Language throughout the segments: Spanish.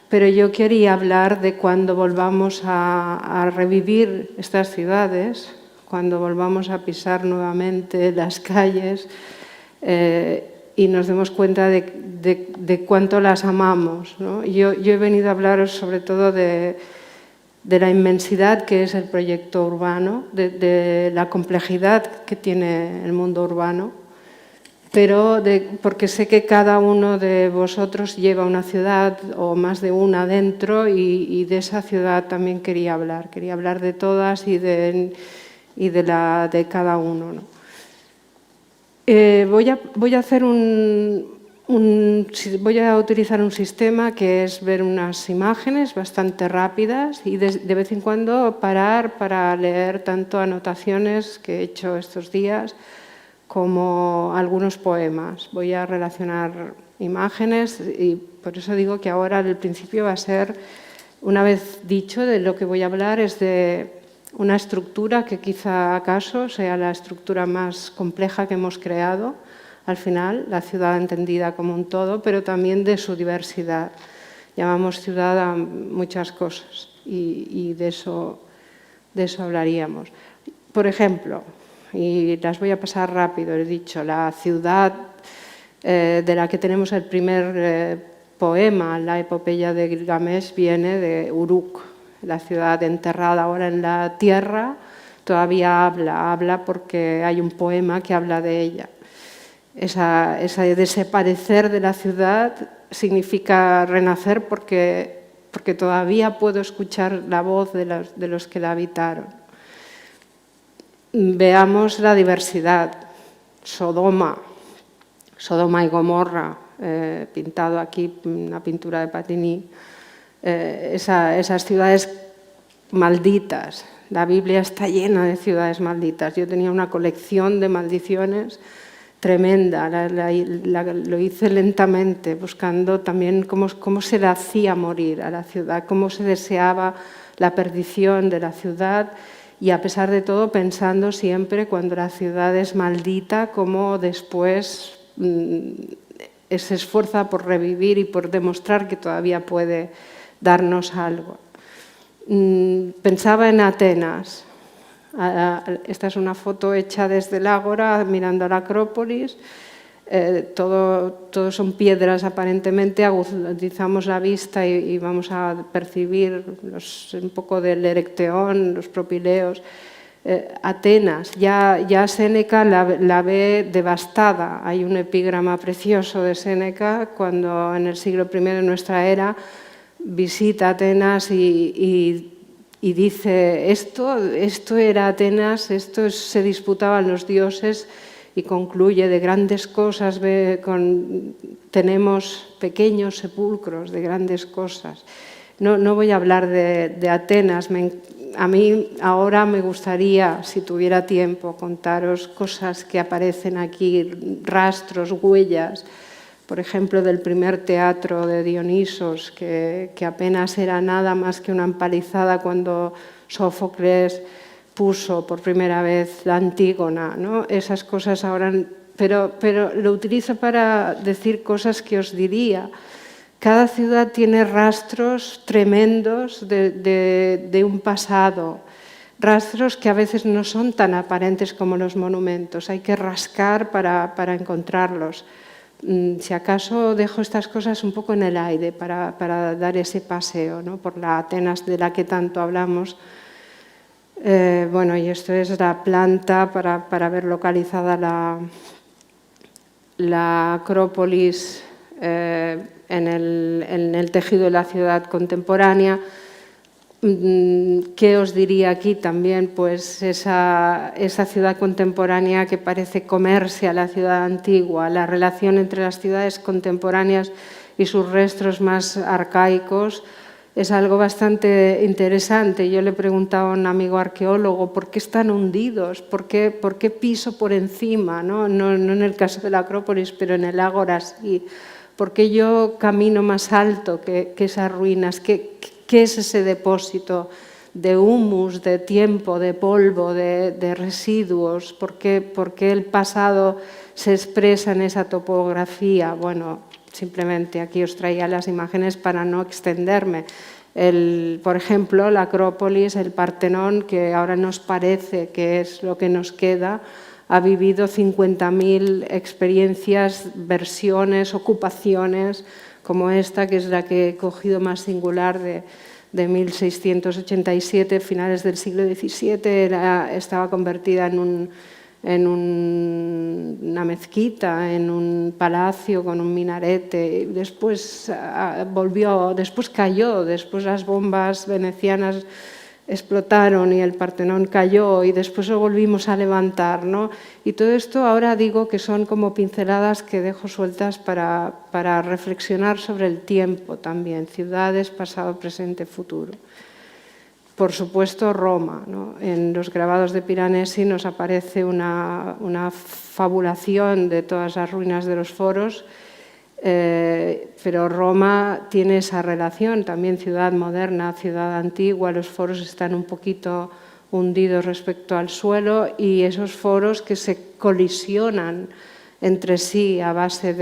pero yo quería hablar de cuando volvamos a revivir estas ciudades, cuando volvamos a pisar nuevamente las calles y nos demos cuenta de cuánto las amamos, ¿no? Yo he venido a hablaros sobre todo de la inmensidad que es el proyecto urbano, de la complejidad que tiene el mundo urbano, pero porque sé que cada uno de vosotros lleva una ciudad o más de una dentro y de esa ciudad también quería hablar de todas y de cada uno, ¿no? Voy a utilizar un sistema que es ver unas imágenes bastante rápidas y de vez en cuando parar para leer tanto anotaciones que he hecho estos días como algunos poemas. Voy a relacionar imágenes y por eso digo que ahora al principio va a ser, una vez dicho, de lo que voy a hablar es de una estructura que quizá acaso sea la estructura más compleja que hemos creado, al final, la ciudad entendida como un todo, pero también de su diversidad. Llamamos ciudad a muchas cosas y de eso hablaríamos. Por ejemplo, y las voy a pasar rápido, he dicho, la ciudad de la que tenemos el primer poema, la epopeya de Gilgamesh, viene de Uruk, la ciudad enterrada ahora en la tierra, todavía habla porque hay un poema que habla de ella. Ese desaparecer de la ciudad significa renacer porque todavía puedo escuchar la voz de los que la habitaron. Veamos la diversidad. Sodoma y Gomorra, pintado aquí, una pintura de Patini. Esas ciudades malditas. La Biblia está llena de ciudades malditas. Yo tenía una colección de maldiciones tremenda, lo hice lentamente, buscando también cómo se le hacía morir a la ciudad, cómo se deseaba la perdición de la ciudad y a pesar de todo pensando siempre cuando la ciudad es maldita, cómo después se esfuerza por revivir y por demostrar que todavía puede darnos algo. Pensaba en Atenas. Esta es una foto hecha desde el Ágora, mirando a la Acrópolis. Todo son piedras aparentemente, agudizamos la vista y vamos a percibir un poco del Erecteón, los propileos. Atenas, ya Séneca la ve devastada. Hay un epígrama precioso de Séneca cuando en el siglo I de nuestra era visita Atenas y dice, esto era Atenas, esto se disputaban los dioses y concluye de grandes cosas, tenemos pequeños sepulcros de grandes cosas. No voy a hablar de Atenas, a mí ahora me gustaría, si tuviera tiempo, contaros cosas que aparecen aquí, rastros, huellas, por ejemplo, del primer teatro de Dionisos, que apenas era nada más que una empalizada cuando Sófocles puso por primera vez la Antígona, ¿no? Esas cosas ahora, pero lo utilizo para decir cosas que os diría. Cada ciudad tiene rastros tremendos de un pasado, rastros que a veces no son tan aparentes como los monumentos, hay que rascar para encontrarlos. Si acaso dejo estas cosas un poco en el aire para dar ese paseo, ¿no? Por la Atenas de la que tanto hablamos. Bueno, y esto es la planta para ver localizada la Acrópolis en el tejido de la ciudad contemporánea. ¿Qué os diría aquí también? Pues esa ciudad contemporánea que parece comerse a la ciudad antigua, la relación entre las ciudades contemporáneas y sus restos más arcaicos es algo bastante interesante. Yo le preguntaba a un amigo arqueólogo ¿por qué están hundidos? ¿Por qué piso por encima? No en el caso de la Acrópolis, pero en el Ágora sí. ¿Por qué yo camino más alto que esas ruinas? ¿Qué es ese depósito de humus, de tiempo, de polvo, de residuos? ¿Por qué el pasado se expresa en esa topografía? Bueno, simplemente aquí os traía las imágenes para no extenderme. Por ejemplo, la Acrópolis, el Partenón, que ahora nos parece que es lo que nos queda, ha vivido 50.000 experiencias, versiones, ocupaciones, como esta, que es la que he cogido más singular de 1687, finales del siglo XVII, estaba convertida en una mezquita, en un palacio con un minarete. Después después cayó, después las bombas venecianas explotaron y el Partenón cayó y después lo volvimos a levantar, ¿no? Y todo esto ahora digo que son como pinceladas que dejo sueltas para reflexionar sobre el tiempo también, ciudades, pasado, presente, futuro. Por supuesto, Roma, ¿no? En los grabados de Piranesi nos aparece una fabulación de todas las ruinas de los foros, pero Roma tiene esa relación, también ciudad moderna, ciudad antigua, los foros están un poquito hundidos respecto al suelo y esos foros que se colisionan entre sí a base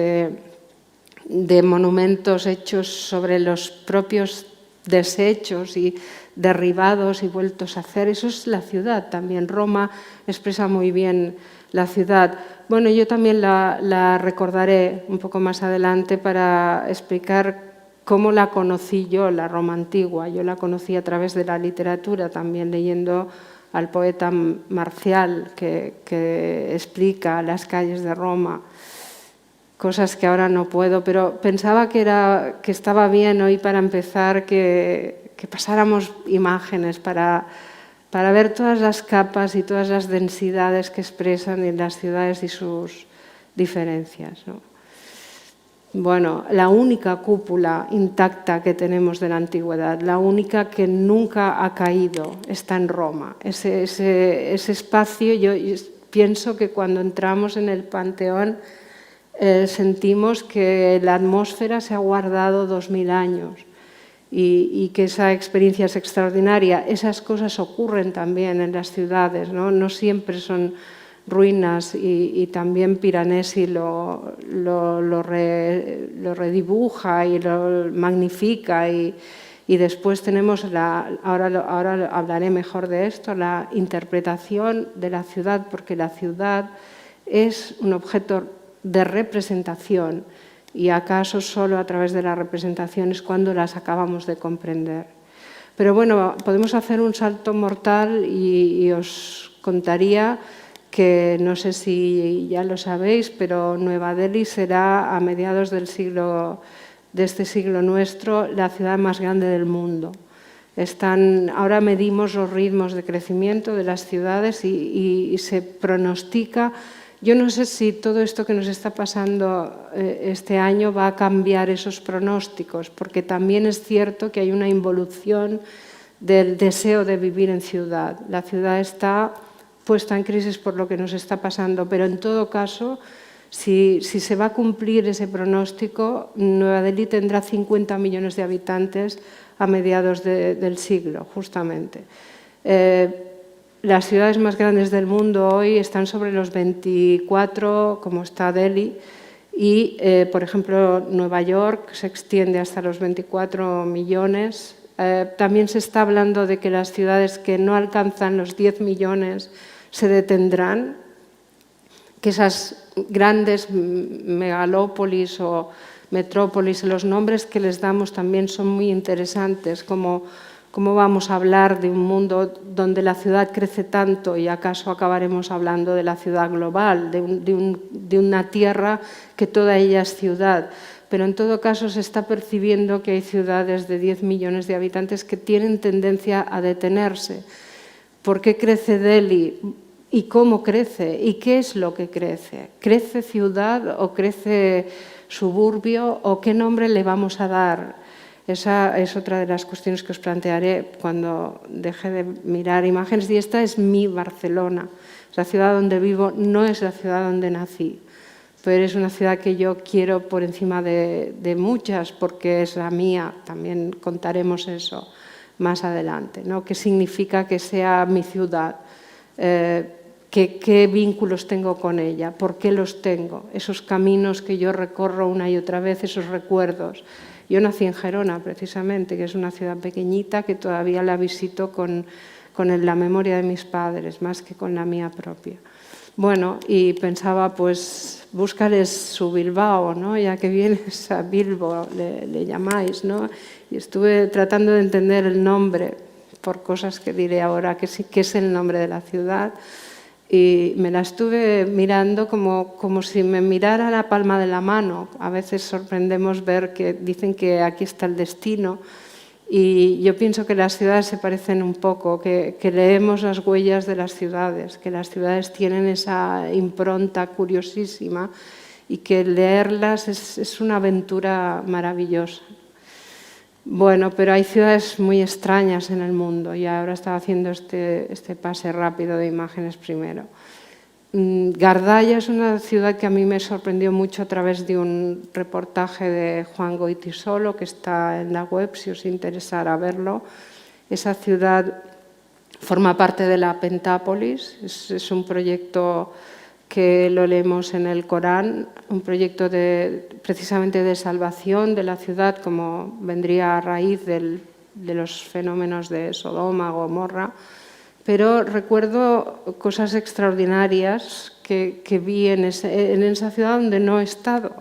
de monumentos hechos sobre los propios desechos y derribados y vueltos a hacer. Eso es la ciudad también. Roma expresa muy bien la ciudad. Bueno, yo también la recordaré un poco más adelante para explicar cómo la conocí yo, la Roma antigua. Yo la conocí a través de la literatura, también leyendo al poeta Marcial, que explica las calles de Roma, cosas que ahora no puedo, pero pensaba que estaba bien hoy para empezar que pasáramos imágenes para ver todas las capas y todas las densidades que expresan en las ciudades y sus diferencias, ¿no? Bueno, la única cúpula intacta que tenemos de la antigüedad, la única que nunca ha caído, está en Roma. Ese espacio, yo pienso que cuando entramos en el Panteón sentimos que la atmósfera se ha guardado 2000 años. Y que esa experiencia es extraordinaria. Esas cosas ocurren también en las ciudades, ¿no? No siempre son ruinas y también Piranesi lo redibuja y lo magnifica y después tenemos, ahora hablaré mejor de esto, la interpretación de la ciudad, porque la ciudad es un objeto de representación y acaso solo a través de las representaciones cuando las acabamos de comprender. Pero bueno, podemos hacer un salto mortal y os contaría que, no sé si ya lo sabéis, pero Nueva Delhi será a mediados de este siglo nuestro la ciudad más grande del mundo. Ahora medimos los ritmos de crecimiento de las ciudades y se pronostica. Yo no sé si todo esto que nos está pasando este año va a cambiar esos pronósticos, porque también es cierto que hay una involución del deseo de vivir en ciudad. La ciudad está puesta en crisis por lo que nos está pasando, pero en todo caso, si se va a cumplir ese pronóstico, Nueva Delhi tendrá 50 millones de habitantes a mediados del siglo, justamente. Las ciudades más grandes del mundo hoy están sobre los 24, como está Delhi, y, por ejemplo, Nueva York se extiende hasta los 24 millones. También se está hablando de que las ciudades que no alcanzan los 10 millones se detendrán, que esas grandes megalópolis o metrópolis, los nombres que les damos también son muy interesantes, como ¿cómo vamos a hablar de un mundo donde la ciudad crece tanto y acaso acabaremos hablando de la ciudad global, de una tierra que toda ella es ciudad? Pero en todo caso se está percibiendo que hay ciudades de 10 millones de habitantes que tienen tendencia a detenerse. ¿Por qué crece Delhi? ¿Y cómo crece? ¿Y qué es lo que crece? ¿Crece ciudad o crece suburbio? ¿O qué nombre le vamos a dar? Esa es otra de las cuestiones que os plantearé cuando deje de mirar imágenes. Y esta es mi Barcelona. La ciudad donde vivo no es la ciudad donde nací, pero es una ciudad que yo quiero por encima de muchas porque es la mía. También contaremos eso más adelante, ¿no? ¿Qué significa que sea mi ciudad? qué vínculos tengo con ella, por qué los tengo, esos caminos que yo recorro una y otra vez, esos recuerdos. Yo nací en Gerona, precisamente, que es una ciudad pequeñita que todavía la visito con la memoria de mis padres, más que con la mía propia. Bueno, y pensaba, pues, búscales su Bilbao, ¿no? Ya que vienes a Bilbo, le llamáis, ¿no? Y estuve tratando de entender el nombre, por cosas que diré ahora, que es el nombre de la ciudad, y me la estuve mirando como si me mirara la palma de la mano. A veces sorprendemos ver que dicen que aquí está el destino, y yo pienso que las ciudades se parecen un poco, que leemos las huellas de las ciudades, que las ciudades tienen esa impronta curiosísima y que leerlas es una aventura maravillosa. Bueno, pero hay ciudades muy extrañas en el mundo y ahora estaba haciendo este pase rápido de imágenes primero. Gardaya es una ciudad que a mí me sorprendió mucho a través de un reportaje de Juan Goytisolo que está en la web, si os interesara verlo. Esa ciudad forma parte de la Pentápolis, es un proyecto que lo leemos en el Corán, un proyecto precisamente de salvación de la ciudad, como vendría a raíz de los fenómenos de Sodoma, Gomorra. Pero recuerdo cosas extraordinarias que vi en esa ciudad donde no he estado.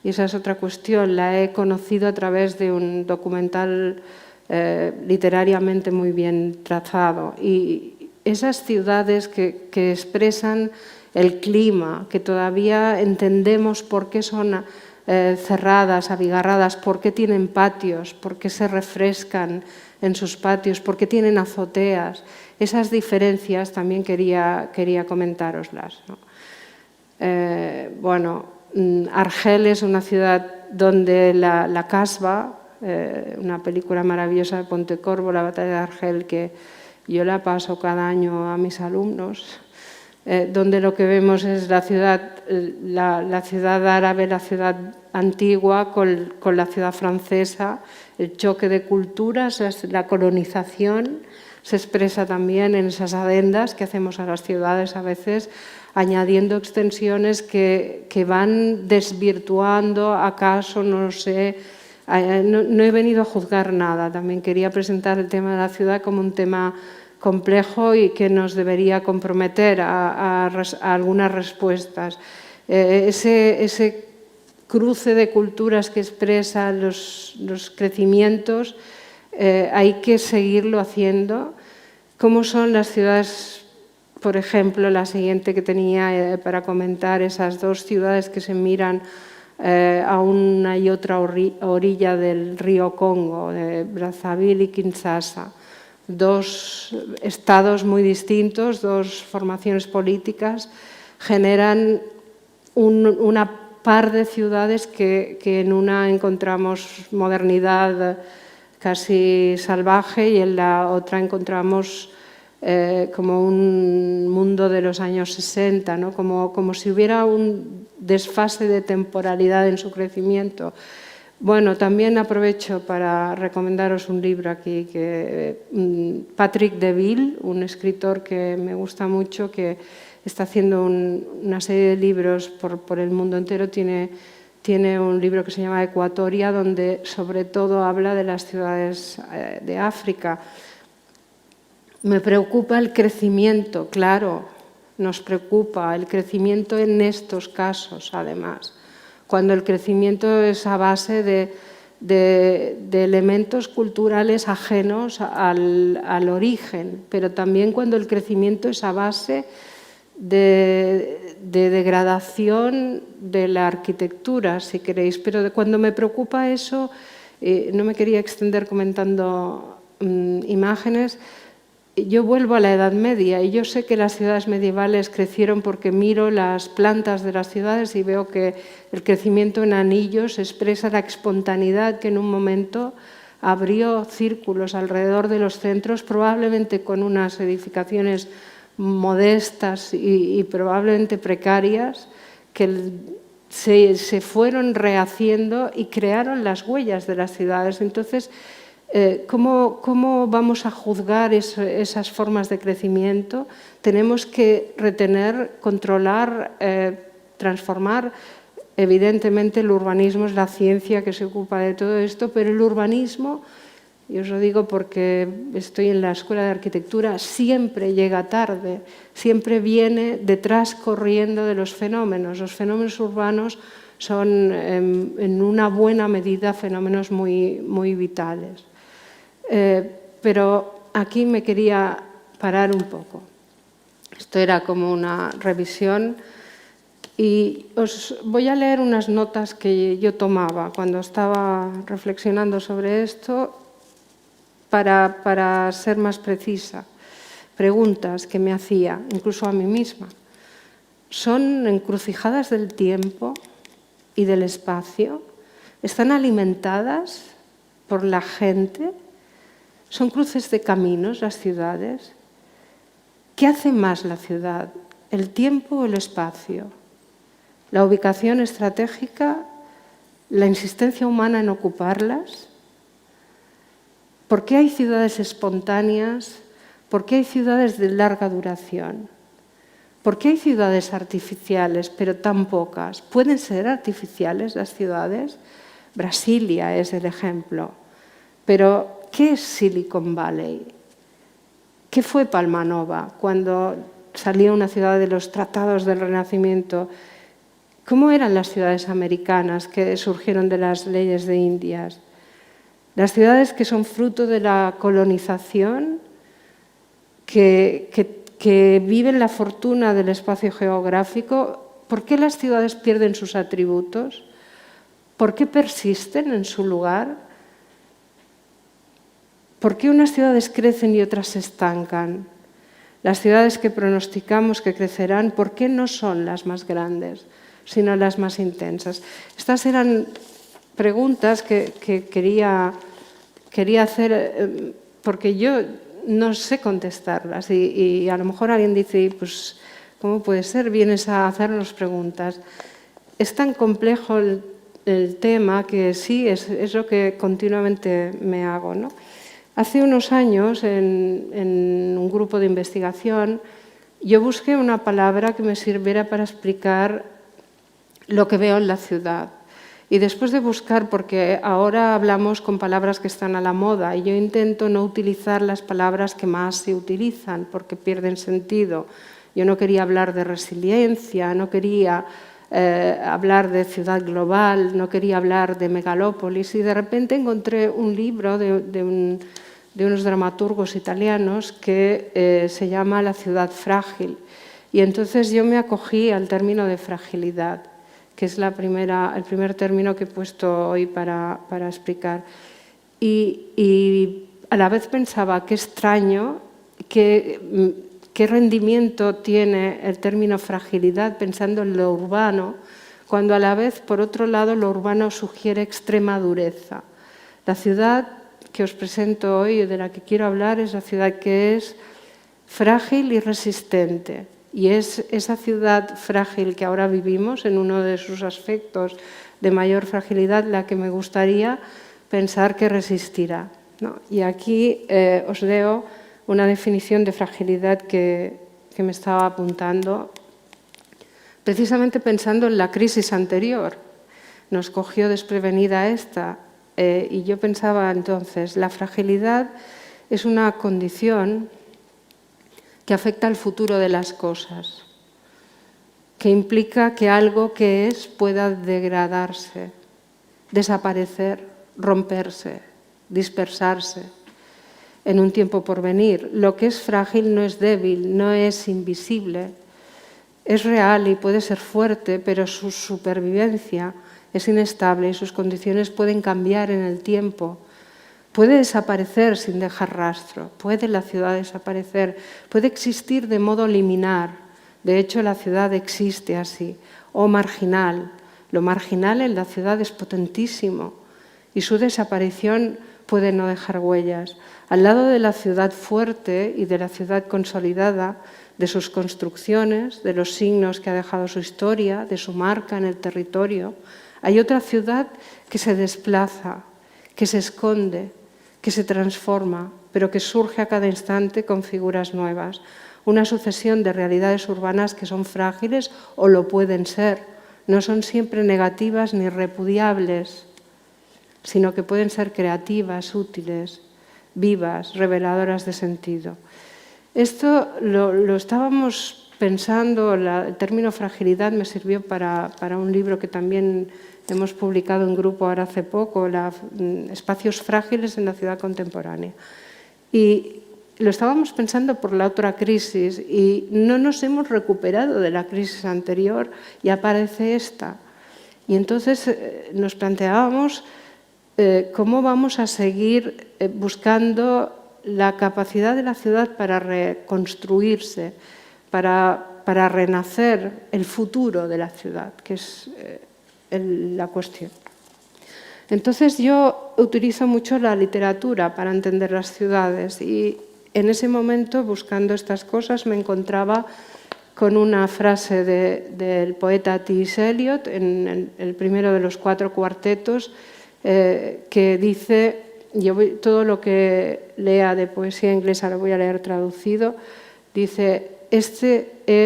Y esa es otra cuestión, la he conocido a través de un documental literariamente muy bien trazado. Y esas ciudades que expresan el clima, que todavía entendemos por qué son cerradas, abigarradas, por qué tienen patios, por qué se refrescan en sus patios, por qué tienen azoteas. Esas diferencias también quería comentároslas, ¿no? Bueno, Argel es una ciudad donde la Casbah, una película maravillosa de Pontecorvo, la batalla de Argel, que yo la paso cada año a mis alumnos, donde lo que vemos es la ciudad árabe, la ciudad antigua con la ciudad francesa, el choque de culturas, la colonización se expresa también en esas adendas que hacemos a las ciudades a veces, añadiendo extensiones que van desvirtuando, acaso, no lo sé. No he venido a juzgar nada, también quería presentar el tema de la ciudad como un tema complejo y que nos debería comprometer a algunas respuestas. Ese cruce de culturas que expresa los crecimientos, hay que seguirlo haciendo. ¿Cómo son las ciudades? Por ejemplo, la siguiente que tenía para comentar, esas dos ciudades que se miran a una y otra orilla del río Congo, de Brazzaville y Kinshasa. Dos estados muy distintos, dos formaciones políticas, generan una par de ciudades que en una encontramos modernidad casi salvaje y en la otra encontramos como un mundo de los años 60, ¿no? como si hubiera un desfase de temporalidad en su crecimiento. Bueno, también aprovecho para recomendaros un libro aquí, Patrick Deville, un escritor que me gusta mucho, que está haciendo una serie de libros por el mundo entero. Tiene un libro que se llama Ecuatoria, donde sobre todo habla de las ciudades de África. Me preocupa el crecimiento, claro, nos preocupa el crecimiento en estos casos, además, cuando el crecimiento es a base de elementos culturales ajenos al origen, pero también cuando el crecimiento es a base de degradación de la arquitectura, si queréis. Pero cuando me preocupa eso, no me quería extender comentando imágenes. Yo vuelvo a la Edad Media y yo sé que las ciudades medievales crecieron porque miro las plantas de las ciudades y veo que el crecimiento en anillos expresa la espontaneidad que en un momento abrió círculos alrededor de los centros, probablemente con unas edificaciones modestas y probablemente precarias, que se fueron rehaciendo y crearon las huellas de las ciudades. Entonces, ¿Cómo vamos a juzgar esas formas de crecimiento? Tenemos que retener, controlar, transformar. Evidentemente el urbanismo es la ciencia que se ocupa de todo esto, pero el urbanismo, y os lo digo porque estoy en la Escuela de Arquitectura, siempre llega tarde, siempre viene detrás corriendo de los fenómenos. Los fenómenos urbanos son en una buena medida fenómenos muy vitales. Pero aquí me quería parar un poco. Esto era como una revisión y os voy a leer unas notas que yo tomaba cuando estaba reflexionando sobre esto para ser más precisa. Preguntas que me hacía, incluso a mí misma. ¿Son encrucijadas del tiempo y del espacio? ¿Están alimentadas por la gente? ¿Son cruces de caminos las ciudades? ¿Qué hace más la ciudad, el tiempo o el espacio? ¿La ubicación estratégica, la insistencia humana en ocuparlas? ¿Por qué hay ciudades espontáneas? ¿Por qué hay ciudades de larga duración? ¿Por qué hay ciudades artificiales, pero tan pocas? ¿Pueden ser artificiales las ciudades? Brasilia es el ejemplo. Pero, ¿qué es Silicon Valley? ¿Qué fue Palma Nova cuando salía una ciudad de los tratados del Renacimiento? ¿Cómo eran las ciudades americanas que surgieron de las leyes de Indias? Las ciudades que son fruto de la colonización, que viven la fortuna del espacio geográfico. ¿Por qué las ciudades pierden sus atributos? ¿Por qué persisten en su lugar? ¿Por qué unas ciudades crecen y otras se estancan? Las ciudades que pronosticamos que crecerán, ¿por qué no son las más grandes, sino las más intensas? Estas eran preguntas que quería hacer porque yo no sé contestarlas y a lo mejor alguien dice, pues, ¿cómo puede ser? Vienes a hacernos preguntas. Es tan complejo el tema que sí, es lo que continuamente me hago, ¿no? Hace unos años, en un grupo de investigación, yo busqué una palabra que me sirviera para explicar lo que veo en la ciudad. Y después de buscar, porque ahora hablamos con palabras que están a la moda, y yo intento no utilizar las palabras que más se utilizan, porque pierden sentido. Yo no quería hablar de resiliencia, no quería hablar de ciudad global, no quería hablar de megalópolis, y de repente encontré un libro de unos dramaturgos italianos que se llama La ciudad frágil. Y entonces yo me acogí al término de fragilidad, que es el primer término que he puesto hoy para explicar. Y a la vez pensaba, qué extraño, qué rendimiento tiene el término fragilidad pensando en lo urbano, cuando a la vez, por otro lado, lo urbano sugiere extrema dureza. La ciudad que os presento hoy, de la que quiero hablar, es la ciudad que es frágil y resistente. Y es esa ciudad frágil que ahora vivimos, en uno de sus aspectos de mayor fragilidad, la que me gustaría pensar que resistirá, ¿no? Y aquí os leo una definición de fragilidad que me estaba apuntando, precisamente pensando en la crisis anterior. Nos cogió desprevenida esta, y yo pensaba entonces, la fragilidad es una condición que afecta al futuro de las cosas, que implica que algo que es pueda degradarse, desaparecer, romperse, dispersarse en un tiempo por venir. Lo que es frágil no es débil, no es invisible, es real y puede ser fuerte, pero su supervivencia es inestable y sus condiciones pueden cambiar en el tiempo. Puede desaparecer sin dejar rastro, puede la ciudad desaparecer, puede existir de modo liminar. De hecho, la ciudad existe así, o marginal. Lo marginal en la ciudad es potentísimo y su desaparición puede no dejar huellas. Al lado de la ciudad fuerte y de la ciudad consolidada, de sus construcciones, de los signos que ha dejado su historia, de su marca en el territorio, hay otra ciudad que se desplaza, que se esconde, que se transforma, pero que surge a cada instante con figuras nuevas. Una sucesión de realidades urbanas que son frágiles o lo pueden ser. No son siempre negativas ni repudiables, sino que pueden ser creativas, útiles, vivas, reveladoras de sentido. Esto lo estábamos pensando, el término fragilidad me sirvió para un libro que también hemos publicado en grupo ahora hace poco, Espacios frágiles en la ciudad contemporánea. Y lo estábamos pensando por la otra crisis y no nos hemos recuperado de la crisis anterior y aparece esta. Y entonces nos planteábamos cómo vamos a seguir buscando la capacidad de la ciudad para reconstruirse, para renacer el futuro de la ciudad, que es la cuestión. Entonces yo utilizo mucho la literatura para entender las ciudades y en ese momento, buscando estas cosas, me encontraba con una frase del poeta T.S. Eliot en el primero de los 4 cuartetos que dice, todo lo que lea de poesía inglesa lo voy a leer traducido, dice, este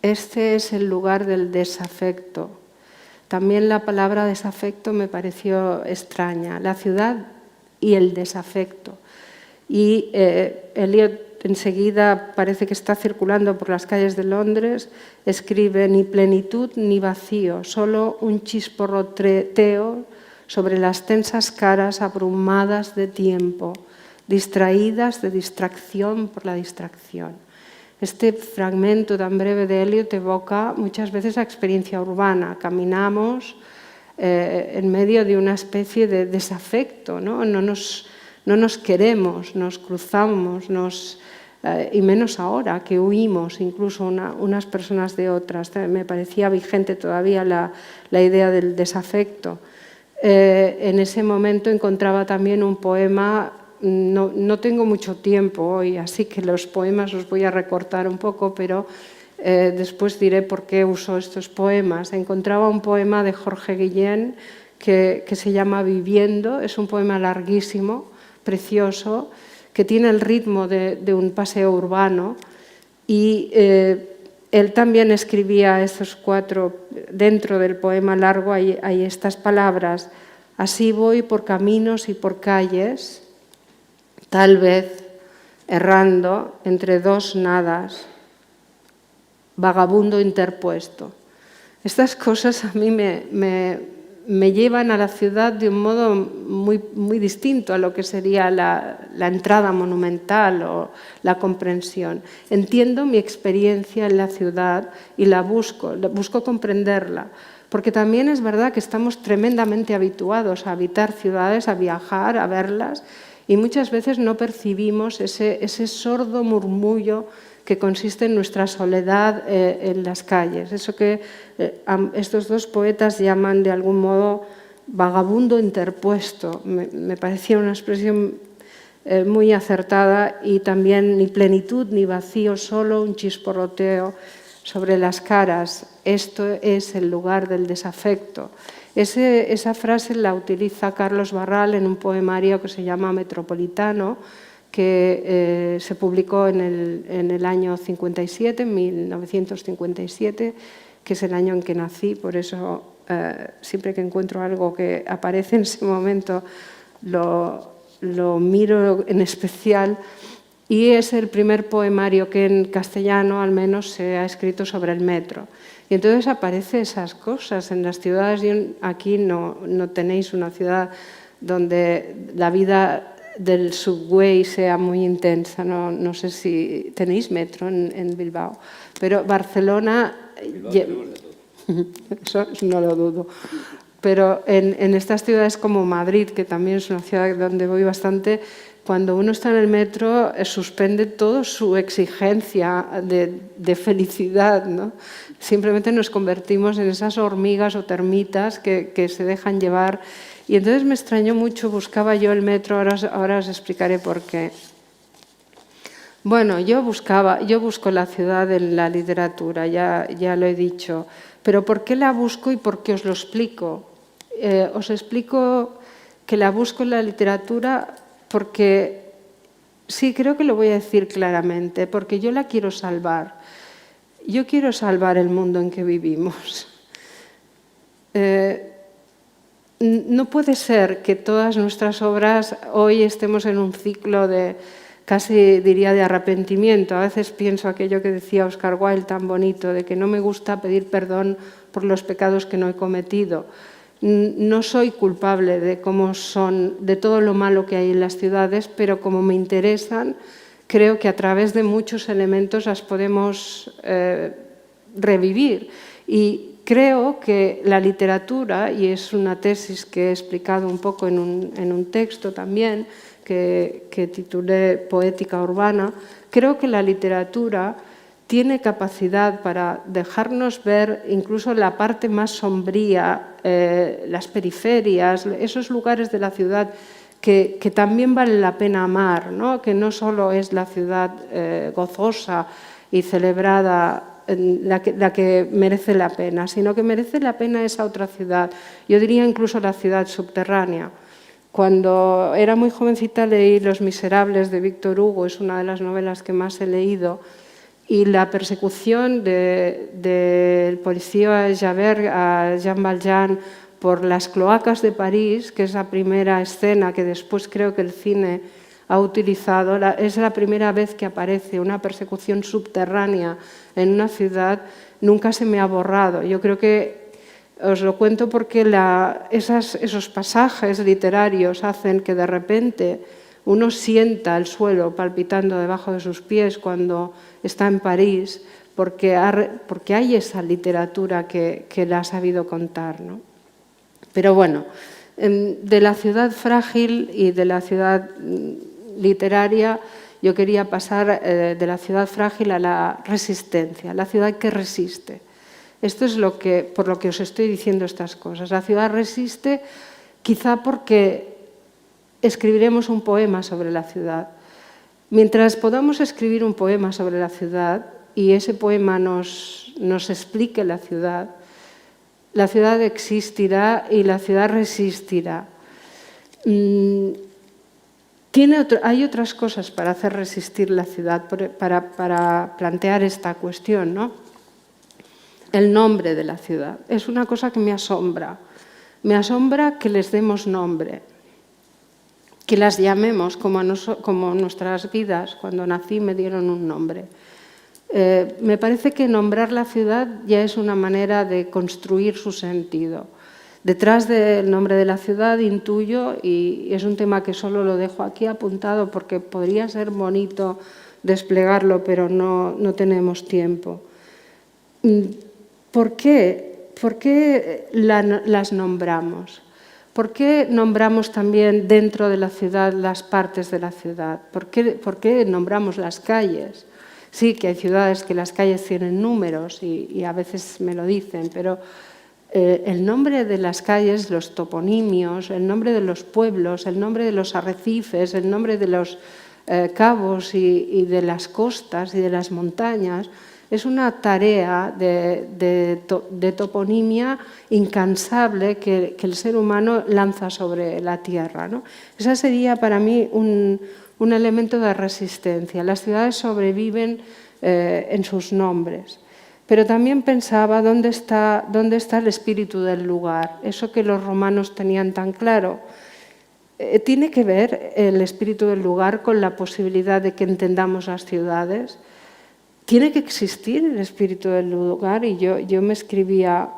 es el lugar del desafecto. También la palabra desafecto me pareció extraña, la ciudad y el desafecto. Y Eliot enseguida parece que está circulando por las calles de Londres, escribe ni plenitud ni vacío, solo un chisporroteo sobre las tensas caras abrumadas de tiempo, distraídas de distracción por la distracción. Este fragmento tan breve de Eliot evoca muchas veces la experiencia urbana. Caminamos en medio de una especie de desafecto, ¿no? No nos queremos, nos cruzamos, y menos ahora, que huimos incluso unas personas de otras. Me parecía vigente todavía la idea del desafecto. En ese momento encontraba también un poema. No tengo mucho tiempo hoy, así que los poemas los voy a recortar un poco, pero después diré por qué uso estos poemas. Encontraba un poema de Jorge Guillén que se llama Viviendo. Es un poema larguísimo, precioso, que tiene el ritmo de un paseo urbano y él también escribía estos 4, dentro del poema largo hay estas palabras: así voy por caminos y por calles, tal vez errando entre 2 nadas, vagabundo interpuesto. Estas cosas a mí me llevan a la ciudad de un modo muy, muy distinto a lo que sería la entrada monumental o la comprensión. Entiendo mi experiencia en la ciudad y la busco comprenderla, porque también es verdad que estamos tremendamente habituados a habitar ciudades, a viajar, a verlas, y muchas veces no percibimos ese sordo murmullo que consiste en nuestra soledad en las calles. Eso que estos 2 poetas llaman de algún modo vagabundo interpuesto. Me parecía una expresión muy acertada, y también ni plenitud ni vacío, solo un chisporroteo sobre las caras. Esto es el lugar del desafecto. Esa frase la utiliza Carlos Barral en un poemario que se llama Metropolitano, que se publicó en el año 57, en 1957, que es el año en que nací. Por eso siempre que encuentro algo que aparece en ese momento lo miro en especial, y es el primer poemario que en castellano al menos se ha escrito sobre el metro. Y entonces aparecen esas cosas en las ciudades. Aquí no tenéis una ciudad donde la vida del subway sea muy intensa. No sé si tenéis metro en Bilbao, pero Barcelona... Eso no lo dudo. Pero en estas ciudades como Madrid, que también es una ciudad donde voy bastante, cuando uno está en el metro suspende toda su exigencia de felicidad, ¿no? Simplemente nos convertimos en esas hormigas o termitas que se dejan llevar. Y entonces me extrañó mucho, buscaba yo el metro, ahora os explicaré por qué. Bueno, yo busco la ciudad en la literatura, ya lo he dicho, pero ¿por qué la busco y por qué os lo explico? os explico que la busco en la literatura porque, sí, creo que lo voy a decir claramente, porque yo la quiero salvar. Yo quiero salvar el mundo en que vivimos. No puede ser que todas nuestras obras hoy estemos en un ciclo de, casi diría, de arrepentimiento. A veces pienso aquello que decía Oscar Wilde tan bonito, de que no me gusta pedir perdón por los pecados que no he cometido. No soy culpable de de todo lo malo que hay en las ciudades, pero como me interesan, creo que a través de muchos elementos las podemos revivir. Y creo que la literatura, y es una tesis que he explicado un poco en un texto también, que titulé Poética Urbana, creo que la literatura tiene capacidad para dejarnos ver incluso la parte más sombría, las periferias, esos lugares de la ciudad que también vale la pena amar, ¿no? Que no solo es la ciudad gozosa y celebrada la que merece la pena, sino que merece la pena esa otra ciudad. Yo diría incluso la ciudad subterránea. Cuando era muy jovencita leí Los Miserables de Víctor Hugo, es una de las novelas que más he leído, y la persecución del policía Javert a Jean Valjean por las cloacas de París, que es la primera escena que después creo que el cine ha utilizado, es la primera vez que aparece una persecución subterránea en una ciudad, nunca se me ha borrado. Yo creo que os lo cuento porque esos pasajes literarios hacen que de repente uno sienta el suelo palpitando debajo de sus pies cuando está en París, porque hay esa literatura que la ha sabido contar, ¿no? Pero bueno, de la ciudad frágil y de la ciudad literaria, yo quería pasar de la ciudad frágil a la resistencia, la ciudad que resiste. Esto es por lo que os estoy diciendo estas cosas. La ciudad resiste quizá porque escribiremos un poema sobre la ciudad. Mientras podamos escribir un poema sobre la ciudad y ese poema nos explique la ciudad existirá y la ciudad resistirá. Hay otras cosas para hacer resistir la ciudad, para plantear esta cuestión, ¿no? El nombre de la ciudad es una cosa que me asombra. Me asombra que les demos nombre, que las llamemos como nuestras vidas. Cuando nací me dieron un nombre. Me parece que nombrar la ciudad ya es una manera de construir su sentido. Detrás del nombre de la ciudad intuyo, y es un tema que solo lo dejo aquí apuntado porque podría ser bonito desplegarlo, pero no tenemos tiempo. ¿Por qué? ¿Por qué las nombramos? ¿Por qué nombramos también dentro de la ciudad las partes de la ciudad? ¿Por qué nombramos las calles? Sí, que hay ciudades que las calles tienen números y a veces me lo dicen, pero el nombre de las calles, los toponimios, el nombre de los pueblos, el nombre de los arrecifes, el nombre de los cabos y de las costas y de las montañas, es una tarea de toponimia incansable que el ser humano lanza sobre la tierra, ¿no? Ese sería para mí un elemento de resistencia. Las ciudades sobreviven en sus nombres. Pero también pensaba dónde está el espíritu del lugar, eso que los romanos tenían tan claro. ¿Tiene que ver el espíritu del lugar con la posibilidad de que entendamos las ciudades? Tiene que existir el espíritu del lugar, y yo me escribía,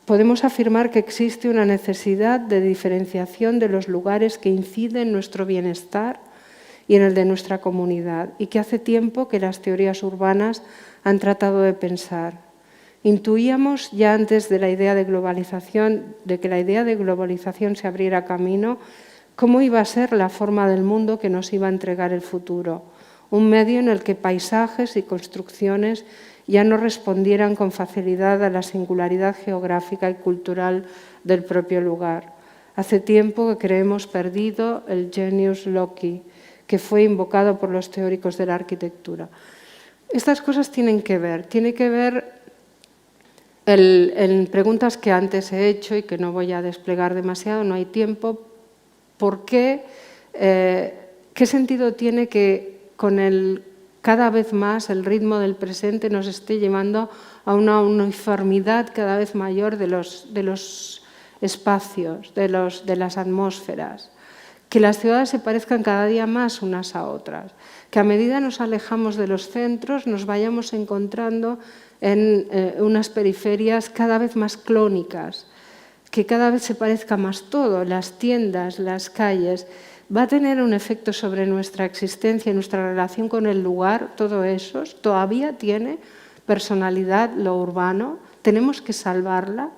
podemos afirmar que existe una necesidad de diferenciación de los lugares que inciden en nuestro bienestar y en el de nuestra comunidad, y que hace tiempo que las teorías urbanas han tratado de pensar. Intuíamos ya antes de la idea de globalización, de que la idea de globalización se abriera camino, cómo iba a ser la forma del mundo que nos iba a entregar el futuro. Un medio en el que paisajes y construcciones ya no respondieran con facilidad a la singularidad geográfica y cultural del propio lugar. Hace tiempo que creemos perdido el genius loci, que fue invocado por los teóricos de la arquitectura. Estas cosas tienen que ver En preguntas que antes he hecho y que no voy a desplegar demasiado, no hay tiempo, ¿por qué? ¿Qué sentido tiene que cada vez más el ritmo del presente nos esté llevando a una uniformidad cada vez mayor de los espacios, de las atmósferas? Que las ciudades se parezcan cada día más unas a otras, que a medida nos alejamos de los centros nos vayamos encontrando en unas periferias cada vez más clónicas, que cada vez se parezca más todo, las tiendas, las calles. Va a tener un efecto sobre nuestra existencia y nuestra relación con el lugar, todo eso. Todavía tiene personalidad lo urbano, tenemos que salvarla.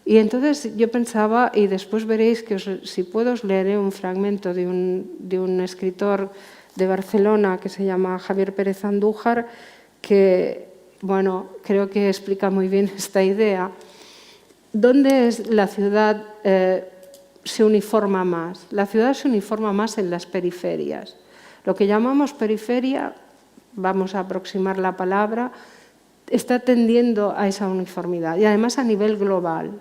Y entonces yo pensaba, y después veréis que si puedo os leeré un fragmento de un escritor de Barcelona que se llama Javier Pérez Andújar, que bueno, creo que explica muy bien esta idea. ¿Dónde es la ciudad se uniforma más? La ciudad se uniforma más en las periferias. Lo que llamamos periferia, vamos a aproximar la palabra, está tendiendo a esa uniformidad y además a nivel global.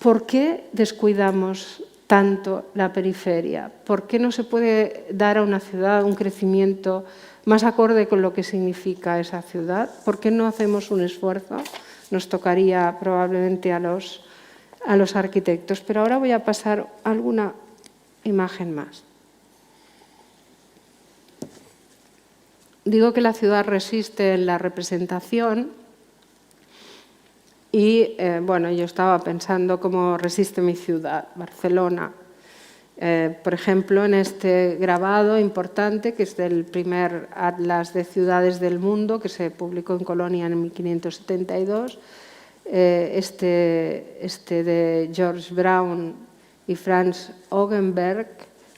¿Por qué descuidamos tanto la periferia? ¿Por qué no se puede dar a una ciudad un crecimiento más acorde con lo que significa esa ciudad? ¿Por qué no hacemos un esfuerzo? Nos tocaría probablemente a los arquitectos. Pero ahora voy a pasar a alguna imagen más. Digo que la ciudad resiste en la representación y, bueno, yo estaba pensando cómo resiste mi ciudad, Barcelona. Por ejemplo, en este grabado importante, que es del primer Atlas de Ciudades del Mundo, que se publicó en Colonia en 1572, este de George Brown y Franz Hogenberg,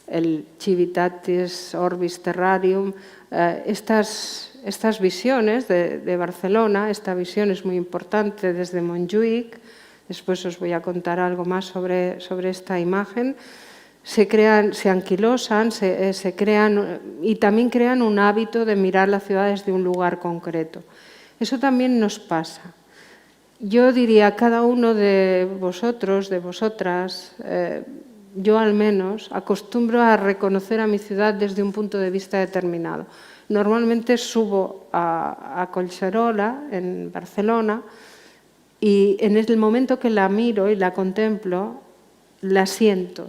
el Civitatis Orbis Terrarium, estas visiones de Barcelona, esta visión es muy importante desde Montjuïc, después os voy a contar algo más sobre esta imagen, se anquilosan, se crean y también crean un hábito de mirar la ciudad desde un lugar concreto. Eso también nos pasa. Yo diría a cada uno de vosotros, de vosotras, yo al menos, acostumbro a reconocer a mi ciudad desde un punto de vista determinado. Normalmente subo a Collserola, en Barcelona, y en el momento que la miro y la contemplo, la siento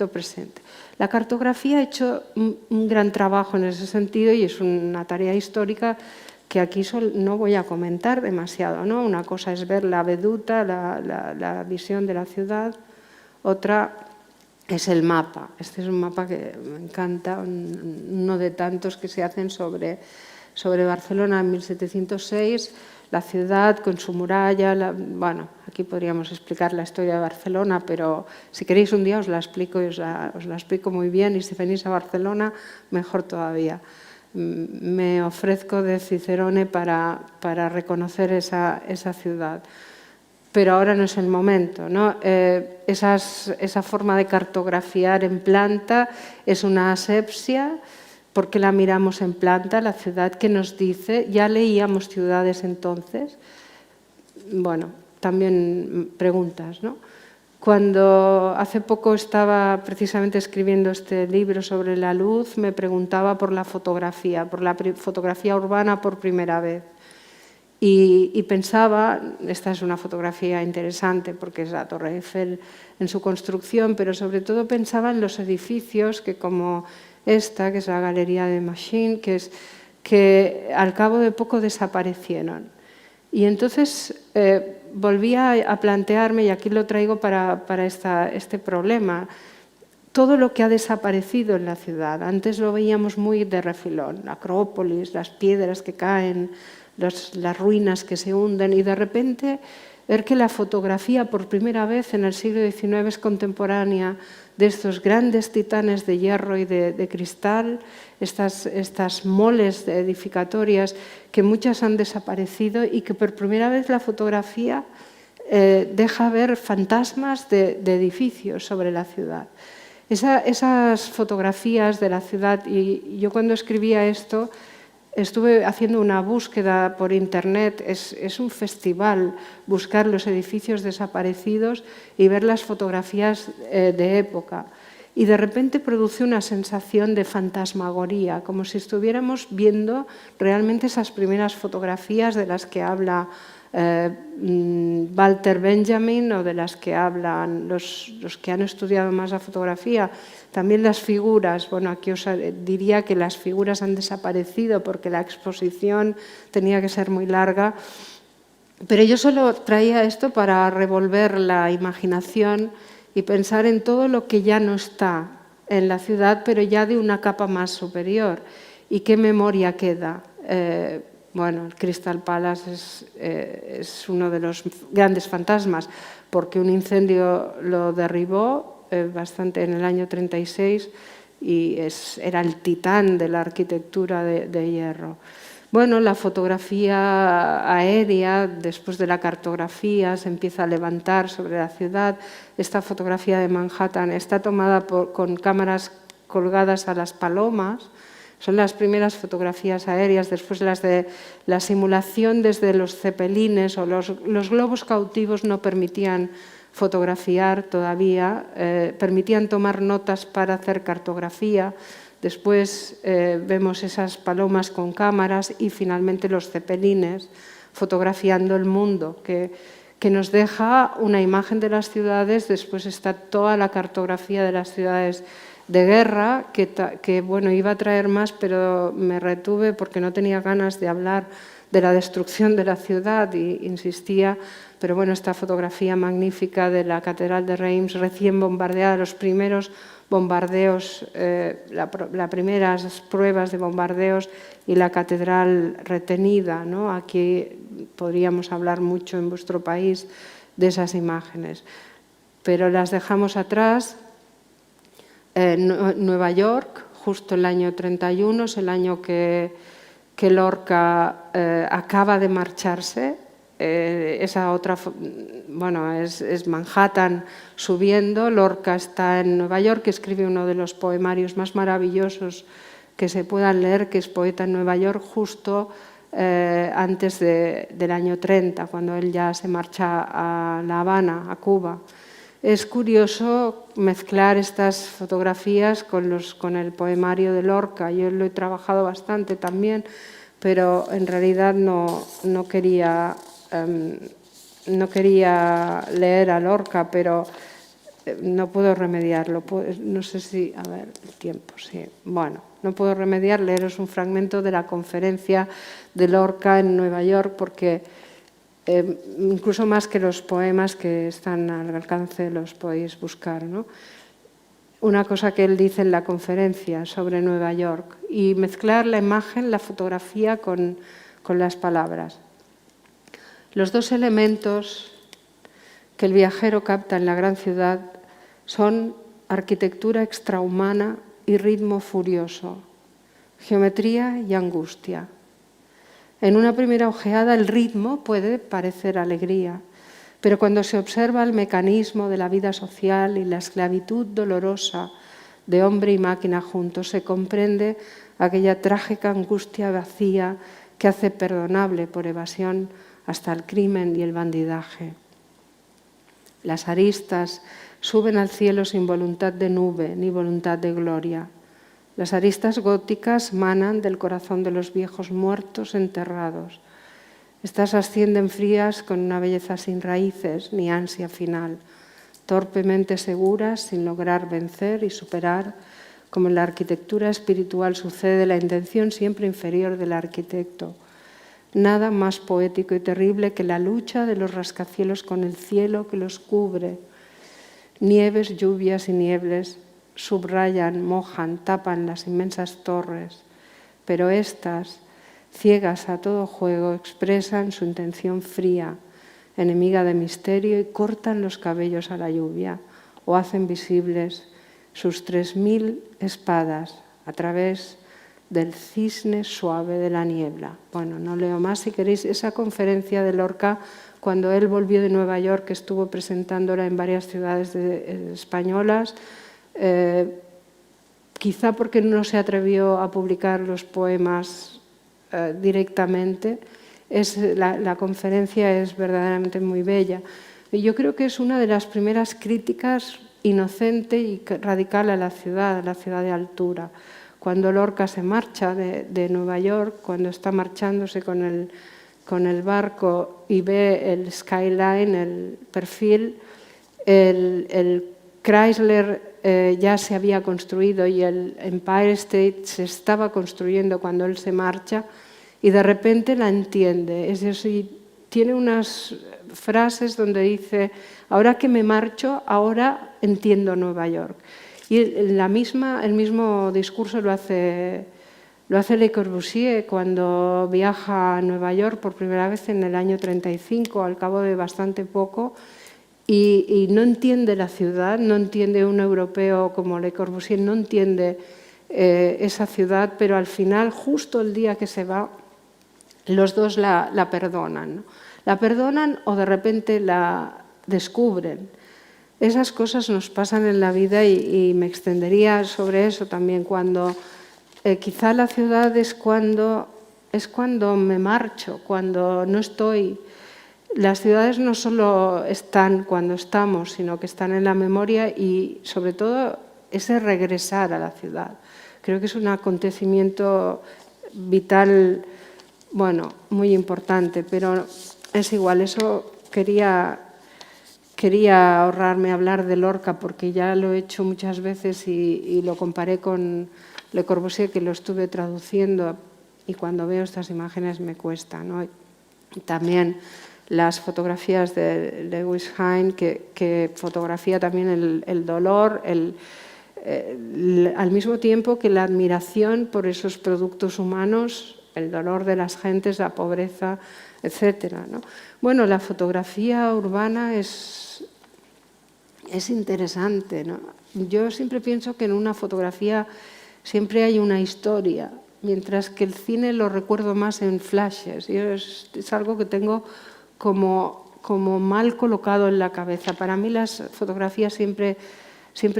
presente. La cartografía ha hecho un gran trabajo en ese sentido y es una tarea histórica que aquí no voy a comentar demasiado, ¿no? Una cosa es ver la veduta, la visión de la ciudad, otra es el mapa. Este es un mapa que me encanta, uno de tantos que se hacen sobre Barcelona en 1706, la ciudad con su muralla. Bueno, aquí podríamos explicar la historia de Barcelona, pero si queréis un día os la explico y os la explico muy bien, y si venís a Barcelona, mejor todavía. Me ofrezco de Cicerone para reconocer esa ciudad. Pero ahora no es el momento, ¿no? Esa forma de cartografiar en planta es una asepsia. ¿Por qué la miramos en planta? La ciudad que nos dice, ya leíamos ciudades entonces. Bueno, también preguntas, ¿no? Cuando hace poco estaba precisamente escribiendo este libro sobre la luz, me preguntaba por la fotografía urbana por primera vez. Y pensaba, esta es una fotografía interesante porque es la Torre Eiffel en su construcción, pero sobre todo pensaba en los edificios que, como esta, que es la Galería de Machine, que al cabo de poco desaparecieron. Y entonces volví a plantearme, y aquí lo traigo para este problema, todo lo que ha desaparecido en la ciudad. Antes lo veíamos muy de refilón, la Acrópolis, las piedras que caen, las ruinas que se hunden, y de repente ver que la fotografía por primera vez en el siglo XIX es contemporánea de estos grandes titanes de hierro y de cristal, estas moles edificatorias que muchas han desaparecido y que por primera vez la fotografía deja ver fantasmas de edificios sobre la ciudad. Esas fotografías de la ciudad, y yo cuando escribía esto Estuve haciendo una búsqueda por internet, es un festival buscar los edificios desaparecidos y ver las fotografías de época. Y de repente produce una sensación de fantasmagoría, como si estuviéramos viendo realmente esas primeras fotografías de las que habla Walter Benjamin o de las que hablan los que han estudiado más la fotografía. También las figuras, bueno, aquí os diría que las figuras han desaparecido porque la exposición tenía que ser muy larga, pero yo solo traía esto para revolver la imaginación y pensar en todo lo que ya no está en la ciudad, pero ya de una capa más superior. ¿Y qué memoria queda? Bueno, el Crystal Palace es uno de los grandes fantasmas, porque un incendio lo derribó bastante en el año 36 y era el titán de la arquitectura de hierro. Bueno, la fotografía aérea, después de la cartografía, se empieza a levantar sobre la ciudad. Esta fotografía de Manhattan está tomada con cámaras colgadas a las palomas. Son las primeras fotografías aéreas, después las de la simulación desde los cepelines o los globos cautivos no permitían fotografiar todavía, permitían tomar notas para hacer cartografía. Después vemos esas palomas con cámaras y finalmente los cepelines fotografiando el mundo, que nos deja una imagen de las ciudades. Después está toda la cartografía de las ciudades de guerra, que bueno, iba a traer más, pero me retuve porque no tenía ganas de hablar de la destrucción de la ciudad y insistía. Pero bueno, esta fotografía magnífica de la Catedral de Reims recién bombardeada, los primeros bombardeos, las primeras pruebas de bombardeos y la catedral retenida, ¿no? Aquí podríamos hablar mucho en vuestro país de esas imágenes, pero las dejamos atrás. Nueva York, justo el año 31, es el año que Lorca acaba de marcharse. Esa otra, bueno, es Manhattan subiendo. Lorca está en Nueva York, escribe uno de los poemarios más maravillosos que se puedan leer, que es Poeta en Nueva York, justo antes del año 30, cuando él ya se marcha a La Habana, a Cuba. Es curioso mezclar estas fotografías con el poemario de Lorca. Yo lo he trabajado bastante también, pero en realidad no quería leer a Lorca, pero no puedo remediarlo. No sé si, a ver, el tiempo, sí. Bueno, no puedo remediar leeros un fragmento de la conferencia de Lorca en Nueva York, porque incluso más que los poemas que están al alcance, los podéis buscar, ¿no? Una cosa que él dice en la conferencia sobre Nueva York, y mezclar la imagen, la fotografía con las palabras. Los dos elementos que el viajero capta en la gran ciudad son arquitectura extrahumana y ritmo furioso, geometría y angustia. En una primera ojeada el ritmo puede parecer alegría, pero cuando se observa el mecanismo de la vida social y la esclavitud dolorosa de hombre y máquina juntos, se comprende aquella trágica angustia vacía que hace perdonable por evasión hasta el crimen y el bandidaje. Las aristas suben al cielo sin voluntad de nube ni voluntad de gloria. Las aristas góticas manan del corazón de los viejos muertos enterrados. Estas ascienden frías con una belleza sin raíces ni ansia final, torpemente seguras sin lograr vencer y superar, como en la arquitectura espiritual sucede, la intención siempre inferior del arquitecto. Nada más poético y terrible que la lucha de los rascacielos con el cielo que los cubre. Nieves, lluvias y niebles subrayan, mojan, tapan las inmensas torres, pero estas, ciegas a todo juego, expresan su intención fría, enemiga de misterio, y cortan los cabellos a la lluvia o hacen visibles sus 3000 espadas a través del cisne suave de la niebla. Bueno, no leo más. Si queréis, esa conferencia de Lorca, cuando él volvió de Nueva York, estuvo presentándola en varias ciudades españolas, quizá porque no se atrevió a publicar los poemas directamente. La conferencia es verdaderamente muy bella. Y yo creo que es una de las primeras críticas inocente y radical a la ciudad de altura. Cuando Lorca se marcha de Nueva York, cuando está marchándose con el barco y ve el skyline, el perfil, el Chrysler ya se había construido y el Empire State se estaba construyendo cuando él se marcha, y de repente la entiende. Es decir, tiene unas frases donde dice: ahora que me marcho, ahora entiendo Nueva York. Y el mismo discurso lo hace Le Corbusier cuando viaja a Nueva York por primera vez en el año 35, al cabo de bastante poco, y no entiende la ciudad, no entiende un europeo como Le Corbusier, no entiende esa ciudad, pero al final, justo el día que se va, los dos la perdonan, ¿no? La perdonan o de repente la descubren. Esas cosas nos pasan en la vida y me extendería sobre eso también. Cuando quizá la ciudad es cuando me marcho, cuando no estoy. Las ciudades no solo están cuando estamos, sino que están en la memoria, y sobre todo ese regresar a la ciudad. Creo que es un acontecimiento vital, bueno, muy importante, pero es igual. Eso quería ahorrarme hablar de Lorca, porque ya lo he hecho muchas veces y lo comparé con Le Corbusier, que lo estuve traduciendo, y cuando veo estas imágenes me cuesta, ¿no? Y también las fotografías de Lewis Hine, que fotografía también el dolor, al mismo tiempo que la admiración por esos productos humanos, el dolor de las gentes, la pobreza, etcétera, ¿no? Bueno, la fotografía urbana es interesante, ¿no? Yo siempre pienso que en una fotografía siempre hay una historia, mientras que el cine lo recuerdo más en flashes. Es algo que tengo como mal colocado en la cabeza. Para mí las fotografías siempre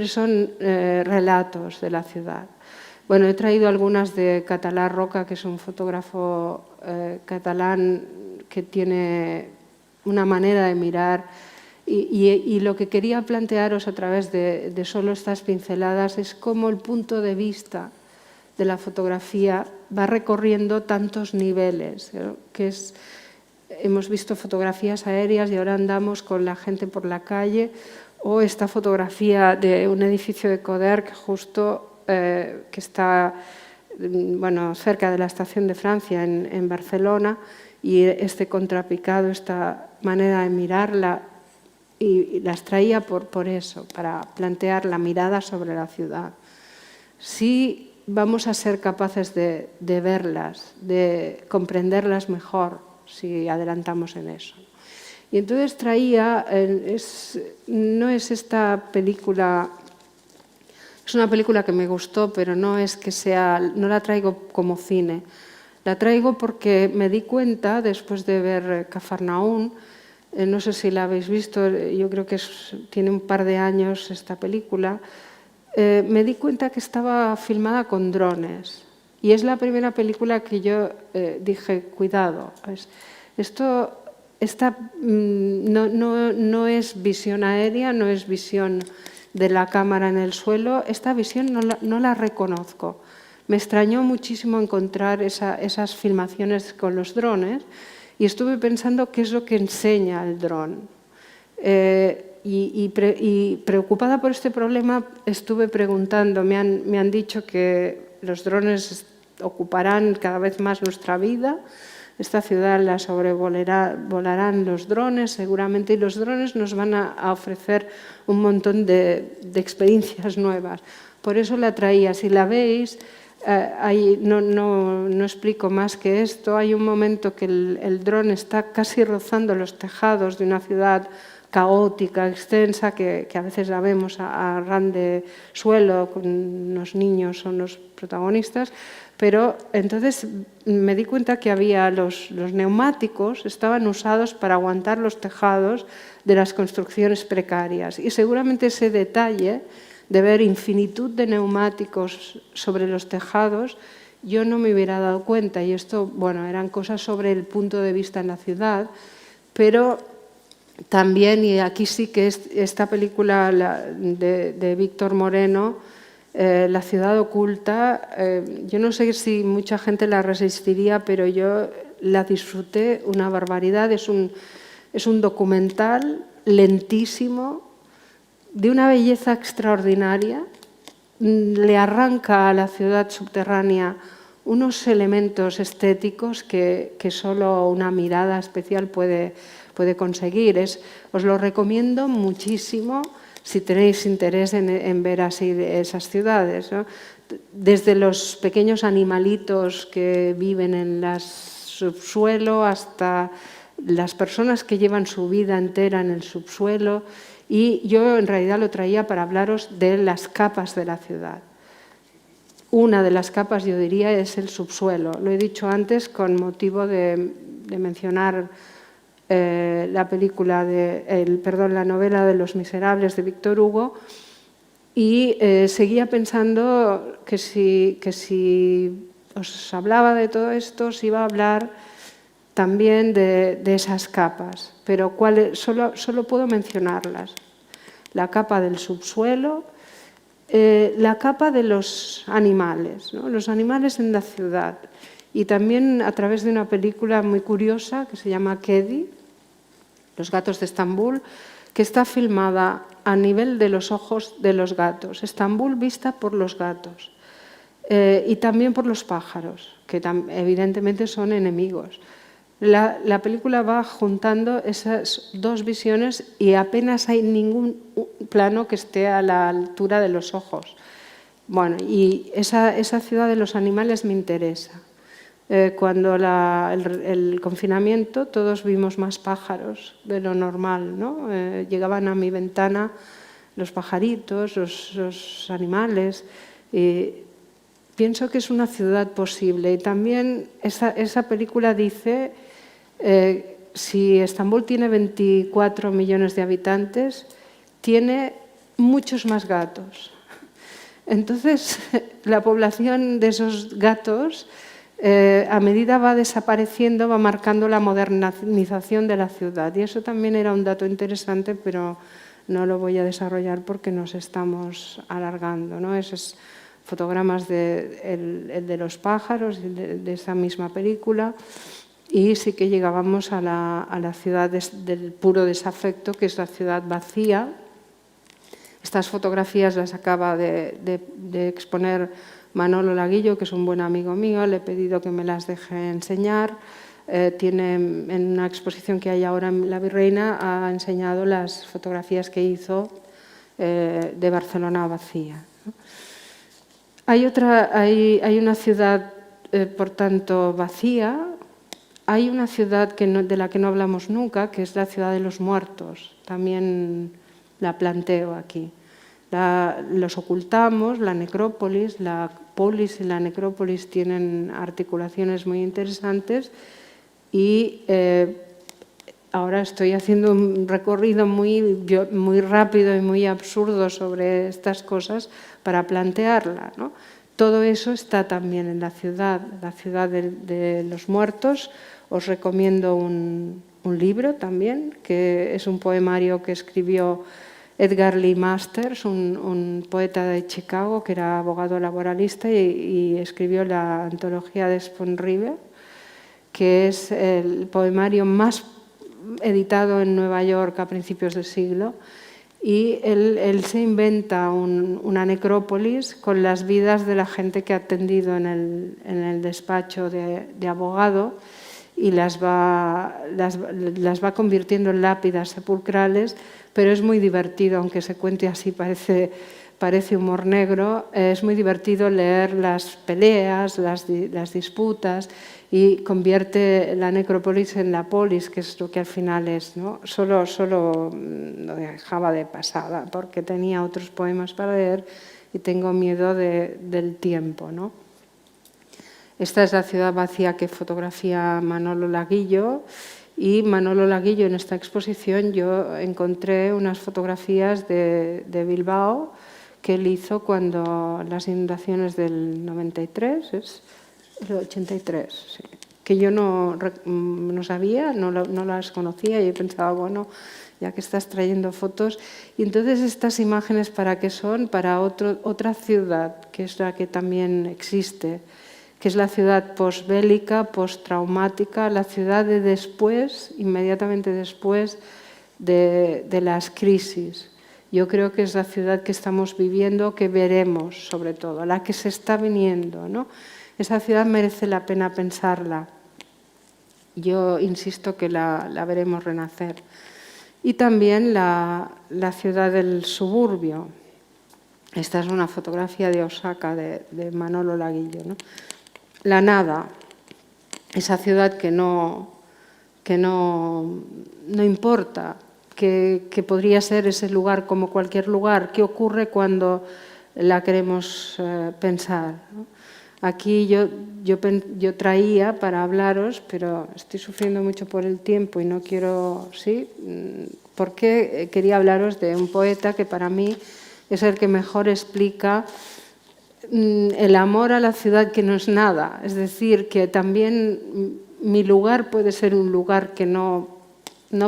son relatos de la ciudad. Bueno, he traído algunas de Català Roca, que es un fotógrafo catalán que tiene una manera de mirar, y lo que quería plantearos a través de solo estas pinceladas es cómo el punto de vista de la fotografía va recorriendo tantos niveles, ¿no? Hemos visto fotografías aéreas y ahora andamos con la gente por la calle, o esta fotografía de un edificio de Coderch justo que está cerca de la estación de Francia en Barcelona, y este contrapicado, esta manera de mirarla, y las traía por eso, para plantear la mirada sobre la ciudad. Sí, vamos a ser capaces de verlas, de comprenderlas mejor, si adelantamos en eso. Y entonces traía, no es esta película, es una película que me gustó, pero no la traigo como cine. La traigo porque me di cuenta, después de ver Cafarnaún, no sé si la habéis visto, yo creo que tiene un par de años esta película, me di cuenta que estaba filmada con drones. Y es la primera película que yo dije, cuidado, esto no es visión aérea, no es visión de la cámara en el suelo, esta visión no la reconozco. Me extrañó muchísimo encontrar esas filmaciones con los drones, y estuve pensando qué es lo que enseña el dron. Y preocupada por este problema estuve preguntando, me han dicho que los drones ocuparán cada vez más nuestra vida, esta ciudad la sobrevolarán los drones seguramente, y los drones nos van a ofrecer un montón de experiencias nuevas. Por eso la traía. Si la veis, no explico más que esto. Hay un momento que el dron está casi rozando los tejados de una ciudad caótica, extensa, que a veces la vemos a ran de suelo, con unos niños son los protagonistas, pero entonces me di cuenta que había los neumáticos, estaban usados para aguantar los tejados de las construcciones precarias, y seguramente ese detalle de ver infinitud de neumáticos sobre los tejados yo no me hubiera dado cuenta. Y esto, bueno, eran cosas sobre el punto de vista en la ciudad, pero también, y aquí sí que esta película de Víctor Moreno, La ciudad oculta, yo no sé si mucha gente la resistiría, pero yo la disfruté una barbaridad. Es un documental lentísimo, de una belleza extraordinaria. Le arranca a la ciudad subterránea unos elementos estéticos que solo una mirada especial puede conseguir. Os lo recomiendo muchísimo si tenéis interés en ver así esas ciudades, ¿no? Desde los pequeños animalitos que viven en el subsuelo hasta las personas que llevan su vida entera en el subsuelo. Y yo en realidad lo traía para hablaros de las capas de la ciudad. Una de las capas, yo diría, es el subsuelo. Lo he dicho antes con motivo de mencionar la novela de Los Miserables de Víctor Hugo, y seguía pensando que si os hablaba de todo esto, os iba a hablar también de esas capas, pero solo puedo mencionarlas. La capa del subsuelo, la capa de los animales, ¿no? Los animales en la ciudad. Y también a través de una película muy curiosa que se llama Kedi, Los gatos de Estambul, que está filmada a nivel de los ojos de los gatos. Estambul vista por los gatos y también por los pájaros, que evidentemente son enemigos. La película va juntando esas dos visiones y apenas hay ningún plano que esté a la altura de los ojos. Bueno, y esa ciudad de los animales me interesa. Cuando el confinamiento todos vimos más pájaros de lo normal, ¿no? Llegaban a mi ventana los pajaritos, los animales. Pienso que es una ciudad posible. Y también esa película dice, si Estambul tiene 24 millones de habitantes, tiene muchos más gatos. Entonces, la población de esos gatos, a medida va desapareciendo, va marcando la modernización de la ciudad. Y eso también era un dato interesante, pero no lo voy a desarrollar porque nos estamos alargando, ¿no? Esos fotogramas el de los pájaros de esa misma película. Y sí que llegábamos a la ciudad del puro desafecto, que es la ciudad vacía. Estas fotografías las acaba de exponer Manolo Laguillo, que es un buen amigo mío. Le he pedido que me las deje enseñar. Tiene en una exposición que hay ahora en La Virreina, ha enseñado las fotografías que hizo de Barcelona vacía. Hay una ciudad, por tanto, vacía. Hay una ciudad de la que no hablamos nunca, que es la ciudad de los muertos. También la planteo aquí. Los ocultamos, la necrópolis, la polis y la necrópolis tienen articulaciones muy interesantes, y ahora estoy haciendo un recorrido muy rápido y muy absurdo sobre estas cosas para plantearla, ¿no? Todo eso está también en la ciudad de los muertos. Os recomiendo un libro también, que es un poemario que escribió Edgar Lee Masters, un poeta de Chicago que era abogado laboralista y escribió la antología de Spoon River, que es el poemario más editado en Nueva York a principios del siglo. Y él se inventa una necrópolis con las vidas de la gente que ha atendido en el despacho de abogado, y las va convirtiendo en lápidas sepulcrales, pero es muy divertido, aunque se cuente así, parece humor negro. Es muy divertido leer las peleas, las disputas, y convierte la necrópolis en la polis, que es lo que al final es, ¿no? Solo lo dejaba de pasada, porque tenía otros poemas para leer y tengo miedo del tiempo, ¿no? Esta es la ciudad vacía que fotografía Manolo Laguillo, y Manolo Laguillo, en esta exposición yo encontré unas fotografías de Bilbao que él hizo cuando las inundaciones del 93, El 83, sí. Que yo no sabía, no las conocía, y yo pensaba, bueno, ya que estás trayendo fotos. Y entonces estas imágenes, ¿para qué son? Para otra ciudad, que es la que también existe, que es la ciudad posbélica, postraumática, la ciudad de después, inmediatamente después de las crisis. Yo creo que es la ciudad que estamos viviendo, que veremos sobre todo, la que se está viniendo, ¿no? Esa ciudad merece la pena pensarla. Yo insisto que la veremos renacer. Y también la ciudad del suburbio. Esta es una fotografía de Osaka, de Manolo Laguillo, ¿no? La nada, esa ciudad que no importa, que podría ser ese lugar como cualquier lugar. ¿Qué ocurre cuando la queremos pensar, ¿no? Aquí yo traía para hablaros, pero estoy sufriendo mucho por el tiempo y no quiero, ¿sí? Porque quería hablaros de un poeta que para mí es el que mejor explica el amor a la ciudad que no es nada. Es decir, que también mi lugar puede ser un lugar que no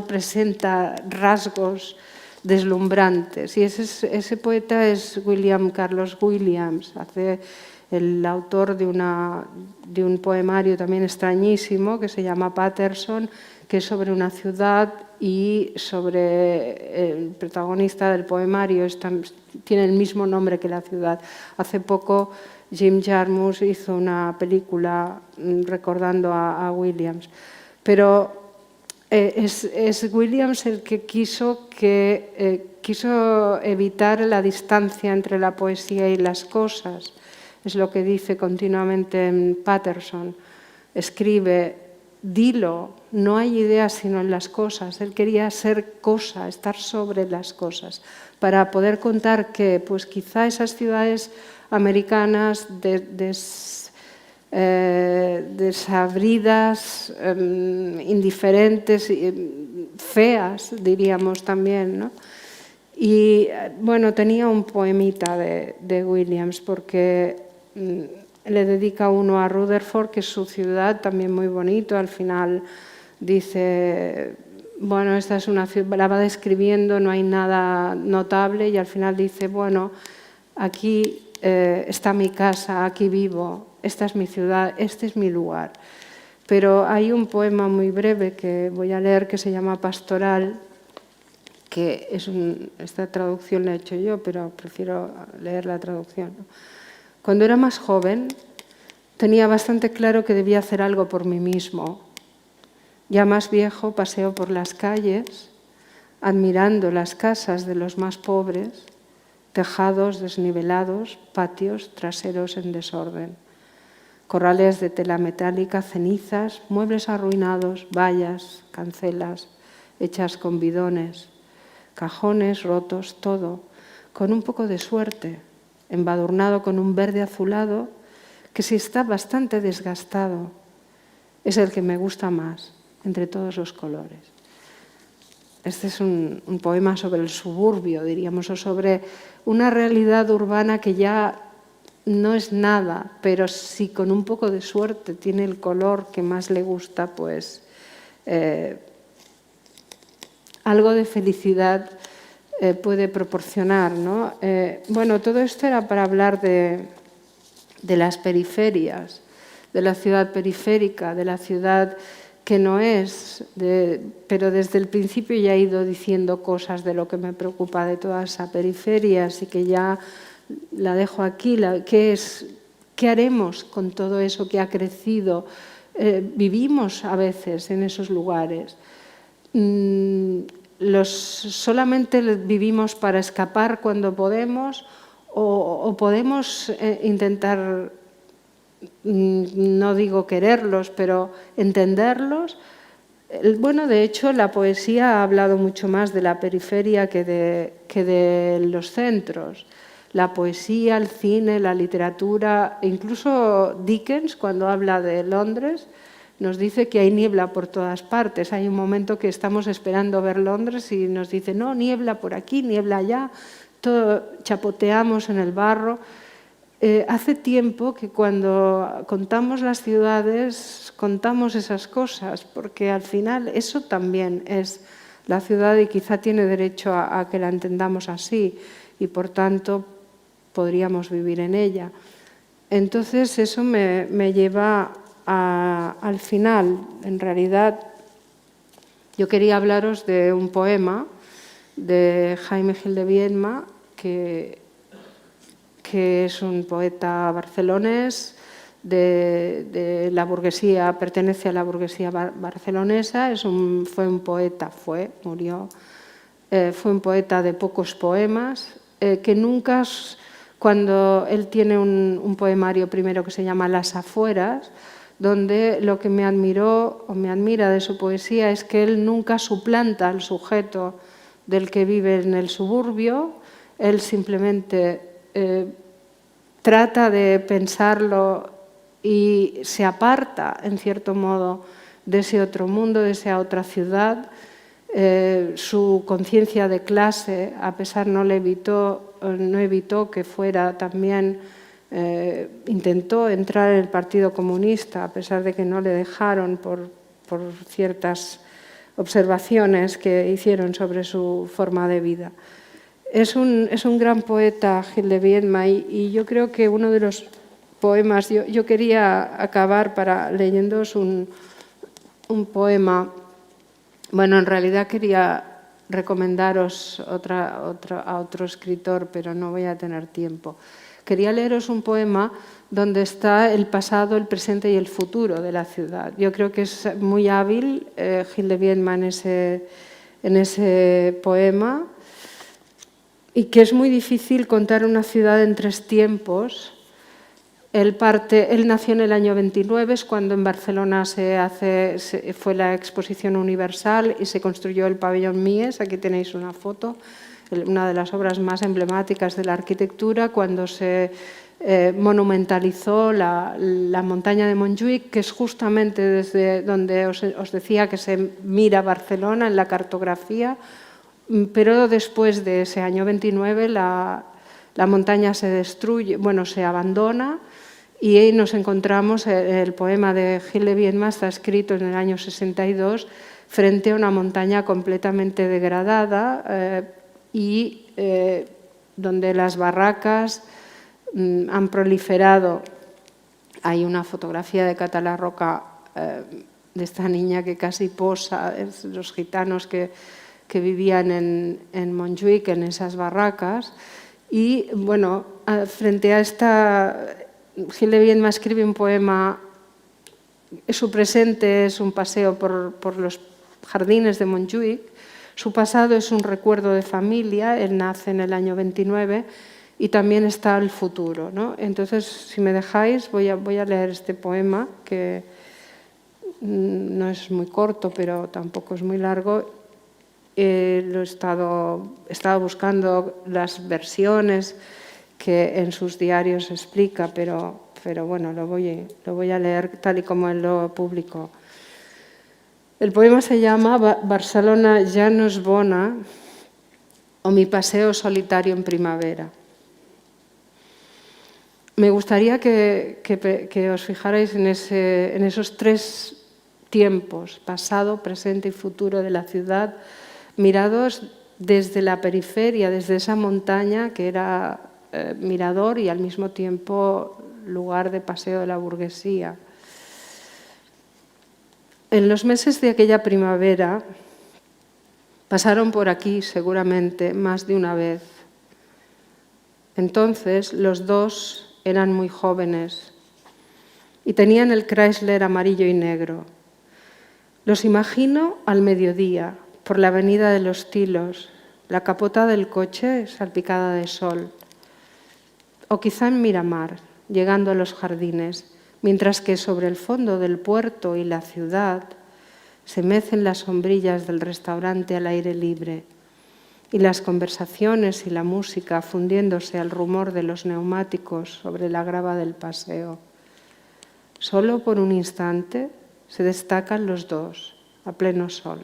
presenta rasgos deslumbrantes. Y ese poeta es William Carlos Williams, el autor de un poemario también extrañísimo que se llama Patterson, que es sobre una ciudad, y sobre el protagonista del poemario tiene el mismo nombre que la ciudad. Hace poco Jim Jarmusch hizo una película recordando a Williams. Pero es Williams el que quiso evitar la distancia entre la poesía y las cosas. Es lo que dice continuamente en Patterson. Escribe, dilo, no hay ideas sino en las cosas. Él quería ser cosa, estar sobre las cosas, para poder contar que pues quizá esas ciudades americanas desabridas, indiferentes, feas, diríamos también, ¿no? Y bueno, tenía un poemita de Williams, porque le dedica uno a Rutherford, que es su ciudad, también muy bonito. Al final dice, bueno, esta es una ciudad, la va describiendo, no hay nada notable, y al final dice, bueno, aquí está mi casa, aquí vivo, esta es mi ciudad, este es mi lugar. Pero hay un poema muy breve que voy a leer, que se llama Pastoral, que esta traducción la he hecho yo, pero prefiero leer la traducción, ¿no? Cuando era más joven, tenía bastante claro que debía hacer algo por mí mismo. Ya más viejo, paseo por las calles, admirando las casas de los más pobres, tejados desnivelados, patios traseros en desorden, corrales de tela metálica, cenizas, muebles arruinados, vallas, cancelas, hechas con bidones, cajones rotos, todo, con un poco de suerte, embadurnado con un verde azulado que si está bastante desgastado, es el que me gusta más entre todos los colores. Este es un poema sobre el suburbio, diríamos, o sobre una realidad urbana que ya no es nada, pero si con un poco de suerte tiene el color que más le gusta, pues algo de felicidad puede proporcionar, ¿no? Bueno, todo esto era para hablar de las periferias, de la ciudad periférica, de la ciudad que no es, pero desde el principio ya he ido diciendo cosas de lo que me preocupa de toda esa periferia, así que ya la dejo aquí. ¿Qué haremos con todo eso que ha crecido? Vivimos a veces en esos lugares. Solamente vivimos para escapar cuando podemos, o podemos intentar, no digo quererlos, pero entenderlos. Bueno, de hecho, la poesía ha hablado mucho más de la periferia que de los centros. La poesía, el cine, la literatura, incluso Dickens, cuando habla de Londres, nos dice que hay niebla por todas partes. Hay un momento que estamos esperando ver Londres y nos dice, no, niebla por aquí, niebla allá, todo chapoteamos en el barro. Hace tiempo que cuando contamos las ciudades, contamos esas cosas, porque al final eso también es la ciudad y quizá tiene derecho a que la entendamos así y por tanto podríamos vivir en ella. Entonces eso me lleva al final. En realidad yo quería hablaros de un poema de Jaime Gil de Biedma, que es un poeta barcelonés de la burguesía, pertenece a la burguesía barcelonesa, fue un poeta de pocos poemas, que nunca, cuando él tiene un poemario primero que se llama Las afueras, donde lo que me admiró o me admira de su poesía es que él nunca suplanta al sujeto del que vive en el suburbio, él simplemente trata de pensarlo y se aparta, en cierto modo, de ese otro mundo, de esa otra ciudad. Su conciencia de clase, a pesar no evitó que fuera también, intentó entrar en el Partido Comunista, a pesar de que no le dejaron por ciertas observaciones que hicieron sobre su forma de vida. Es un gran poeta, Gil de Biedma, y yo creo que uno de los poemas, yo quería acabar leyéndoos un poema. Bueno, en realidad quería recomendaros a otro escritor, pero no voy a tener tiempo. Quería leeros un poema donde está el pasado, el presente y el futuro de la ciudad. Yo creo que es muy hábil Gil de Biedma en ese poema, y que es muy difícil contar una ciudad en tres tiempos. Él nació en el año 29, es cuando en Barcelona fue la Exposición Universal y se construyó el pabellón Mies. Aquí tenéis una foto, una de las obras más emblemáticas de la arquitectura, cuando se monumentalizó la montaña de Montjuïc, que es justamente desde donde os decía que se mira Barcelona en la cartografía. Pero después de ese año 29 la montaña se destruye, se abandona, y nos encontramos, el poema de Gil de Biedma está escrito en el año 62 frente a una montaña completamente degradada y donde las barracas han proliferado. Hay una fotografía de Català Roca, de esta niña que casi posa, los gitanos que vivían en Montjuïc, en esas barracas. Y bueno, frente a esta, Gil de Biedma escribe un poema. Su presente es un paseo por los jardines de Montjuïc. Su pasado es un recuerdo de familia. Él nace en el año 29 y también está el futuro, ¿no? Entonces, si me dejáis, voy a leer este poema, que no es muy corto, pero tampoco es muy largo. He estado buscando las versiones que en sus diarios explica, pero bueno, lo voy a leer tal y como él lo publicó. El poema se llama Barcelona ja no és bona, o mi paseo solitario en primavera. Me gustaría que os fijarais en esos tres tiempos, pasado, presente y futuro de la ciudad, mirados desde la periferia, desde esa montaña que era mirador y al mismo tiempo lugar de paseo de la burguesía. En los meses de aquella primavera pasaron por aquí seguramente más de una vez. Entonces los dos eran muy jóvenes y tenían el Chrysler amarillo y negro. Los imagino al mediodía, por la avenida de los Tilos, la capota del coche salpicada de sol. O quizá en Miramar, llegando a los jardines, mientras que sobre el fondo del puerto y la ciudad se mecen las sombrillas del restaurante al aire libre y las conversaciones y la música fundiéndose al rumor de los neumáticos sobre la grava del paseo. Solo por un instante se destacan los dos, a pleno sol,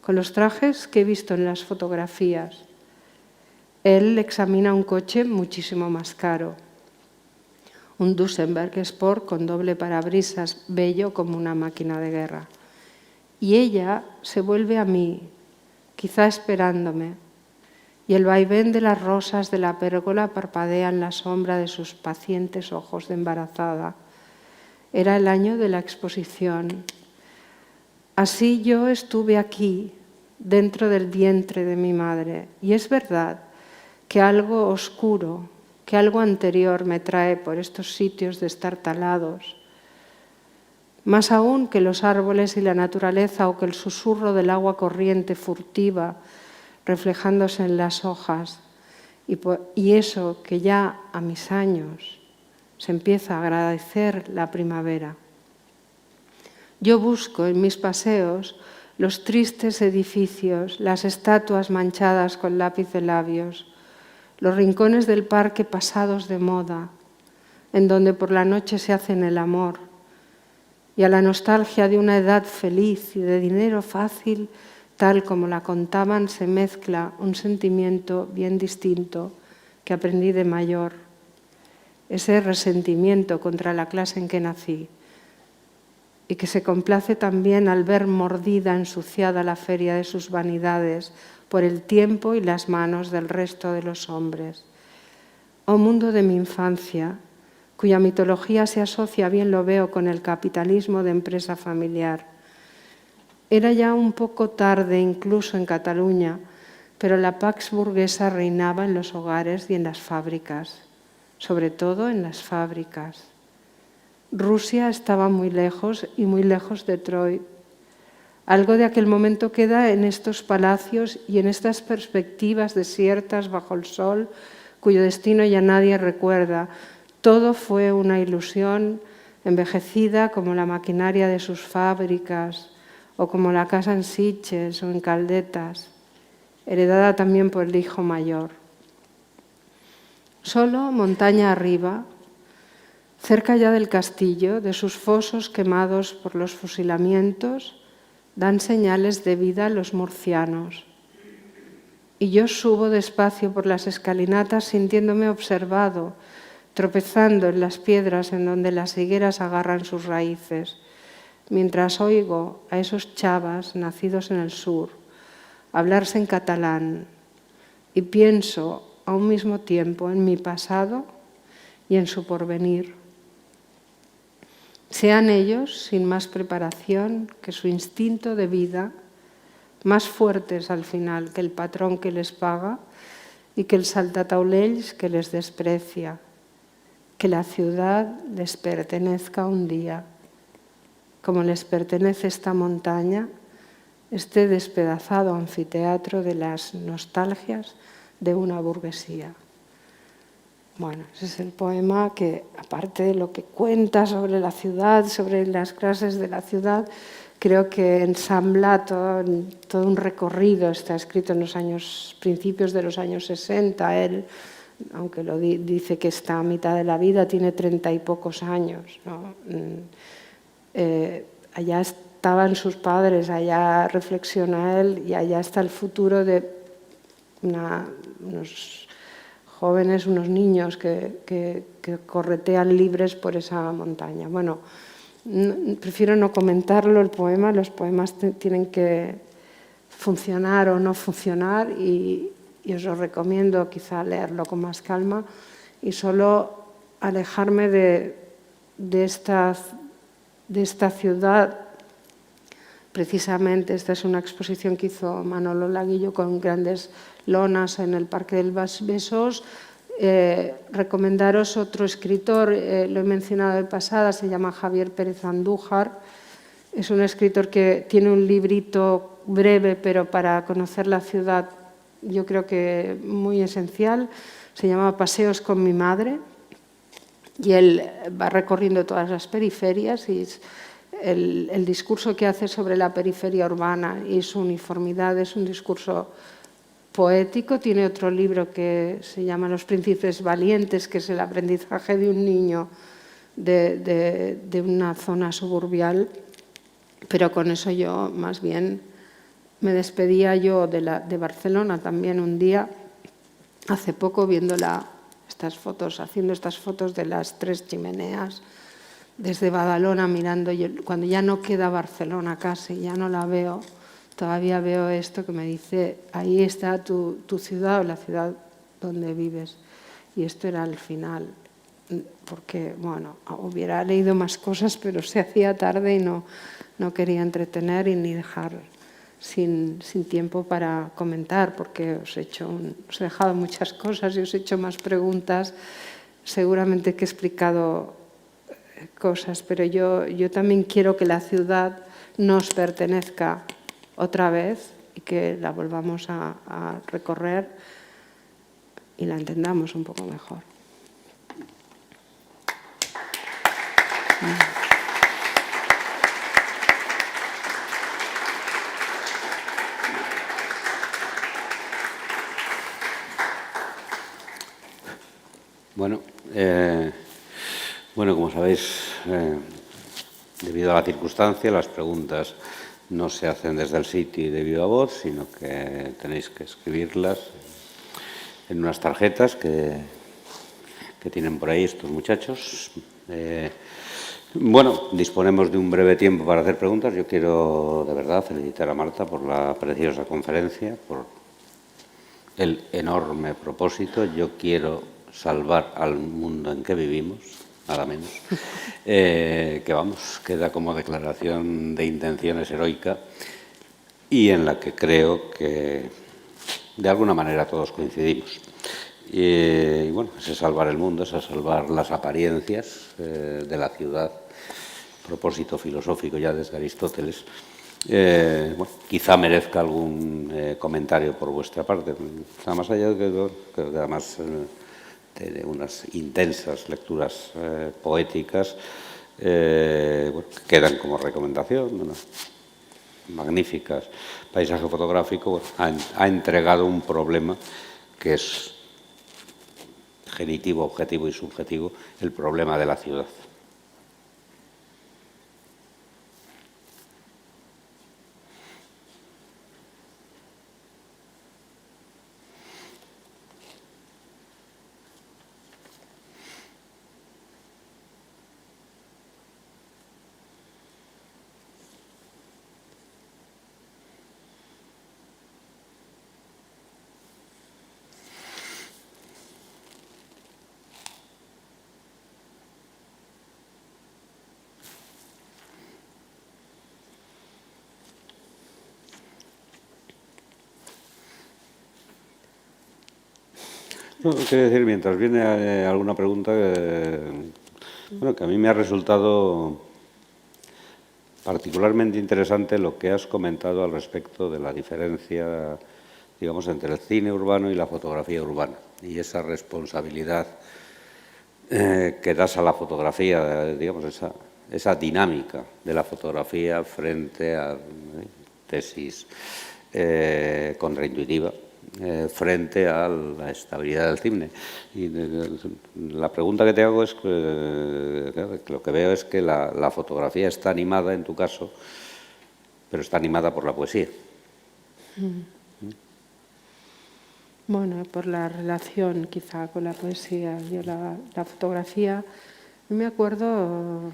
con los trajes que he visto en las fotografías. Él examina un coche muchísimo más caro. un Duesenberg Sport con doble parabrisas, bello como una máquina de guerra. Y ella se vuelve a mí, quizá esperándome, y el vaivén de las rosas de la pérgola parpadea en la sombra de sus pacientes ojos de embarazada. Era el año de la exposición. Así yo estuve aquí, dentro del vientre de mi madre, y es verdad que algo oscuro, que algo anterior me trae por estos sitios destartalados, más aún que los árboles y la naturaleza o que el susurro del agua corriente furtiva reflejándose en las hojas, y eso que ya a mis años se empieza a agradecer la primavera. Yo busco en mis paseos los tristes edificios, las estatuas manchadas con lápiz de labios, los rincones del parque pasados de moda, en donde por la noche se hacen el amor, y a la nostalgia de una edad feliz y de dinero fácil, tal como la contaban, se mezcla un sentimiento bien distinto que aprendí de mayor, ese resentimiento contra la clase en que nací, y que se complace también al ver mordida, ensuciada la feria de sus vanidades por el tiempo y las manos del resto de los hombres. Oh mundo de mi infancia, cuya mitología se asocia, bien lo veo, con el capitalismo de empresa familiar. Era ya un poco tarde incluso en Cataluña, pero la pax burguesa reinaba en los hogares y en las fábricas, sobre todo en las fábricas. Rusia estaba muy lejos y muy lejos de Detroit. Algo de aquel momento queda en estos palacios y en estas perspectivas desiertas bajo el sol, cuyo destino ya nadie recuerda. Todo fue una ilusión, envejecida como la maquinaria de sus fábricas, o como la casa en Sitges o en Caldetas, heredada también por el hijo mayor. Solo montaña arriba, cerca ya del castillo, de sus fosos quemados por los fusilamientos, dan señales de vida los murcianos. Y yo subo despacio por las escalinatas sintiéndome observado, tropezando en las piedras en donde las higueras agarran sus raíces, mientras oigo a esos chavas nacidos en el sur hablarse en catalán y pienso a un mismo tiempo en mi pasado y en su porvenir. Sean ellos, sin más preparación que su instinto de vida, más fuertes al final que el patrón que les paga y que el saltataulells que les desprecia, que la ciudad les pertenezca un día, como les pertenece esta montaña, este despedazado anfiteatro de las nostalgias de una burguesía. Bueno, ese es el poema que, aparte de lo que cuenta sobre la ciudad, sobre las clases de la ciudad, creo que ensambla todo un recorrido. Está escrito en los principios de los años 60. Él, aunque dice que está a mitad de la vida, tiene 30 y pocos años, ¿no? Allá estaban sus padres, allá reflexiona él y allá está el futuro de unos jóvenes, unos niños que corretean libres por esa montaña. Bueno, prefiero no comentarlo, el poema. Los poemas tienen que funcionar o no funcionar y os lo recomiendo quizá leerlo con más calma y solo alejarme de esta ciudad. Precisamente esta es una exposición que hizo Manolo Laguillo con grandes lonas en el Parque del Besós. Recomendaros otro escritor, lo he mencionado de pasada, se llama Javier Pérez Andújar. Es un escritor que tiene un librito breve, pero para conocer la ciudad yo creo que muy esencial. Se llama Paseos con mi madre y él va recorriendo todas las periferias y el discurso que hace sobre la periferia urbana y su uniformidad es un discurso poético. Tiene otro libro que se llama Los príncipes valientes, que es el aprendizaje de un niño de una zona suburbial, pero con eso yo más bien me despedía yo de Barcelona también un día, hace poco, viendo estas fotos, haciendo estas fotos de las 3 chimeneas desde Badalona mirando, cuando ya no queda Barcelona casi, ya no la veo, todavía veo esto que me dice, ahí está tu ciudad o la ciudad donde vives. Y esto era el final, porque, bueno, hubiera leído más cosas, pero se hacía tarde y no quería entretener y ni dejar sin tiempo para comentar, porque os he dejado muchas cosas y os he hecho más preguntas. Seguramente que he explicado cosas, pero yo también quiero que la ciudad nos pertenezca otra vez y que la volvamos a recorrer y la entendamos un poco mejor. Bueno, como sabéis, debido a la circunstancia, las preguntas no se hacen desde el sitio de viva voz, sino que tenéis que escribirlas en unas tarjetas que tienen por ahí estos muchachos. Bueno, disponemos de un breve tiempo para hacer preguntas. Yo quiero, de verdad, felicitar a Marta por la preciosa conferencia, por el enorme propósito. Yo quiero salvar al mundo en que vivimos, nada menos, que vamos, queda como declaración de intenciones heroica y en la que creo que de alguna manera todos coincidimos. Y bueno, ese salvar el mundo, ese salvar las apariencias de la ciudad, propósito filosófico ya desde Aristóteles. Bueno, quizá merezca algún comentario por vuestra parte. Nada más allá de que además de unas intensas lecturas poéticas bueno, que quedan como recomendación, unas magníficas paisaje fotográfico, bueno, ha entregado un problema que es genitivo, objetivo y subjetivo, el problema de la ciudad. No, quiero decir, mientras viene alguna pregunta, bueno, que a mí me ha resultado particularmente interesante lo que has comentado al respecto de la diferencia, digamos, entre el cine urbano y la fotografía urbana y esa responsabilidad que das a la fotografía, digamos, esa dinámica de la fotografía frente a tesis contraintuitiva. Frente a la estabilidad del cine. Y la pregunta que te hago es que lo que veo es que la fotografía está animada, en tu caso, pero está animada por la poesía. Bueno, por la relación quizá con la poesía. Yo la fotografía, me acuerdo,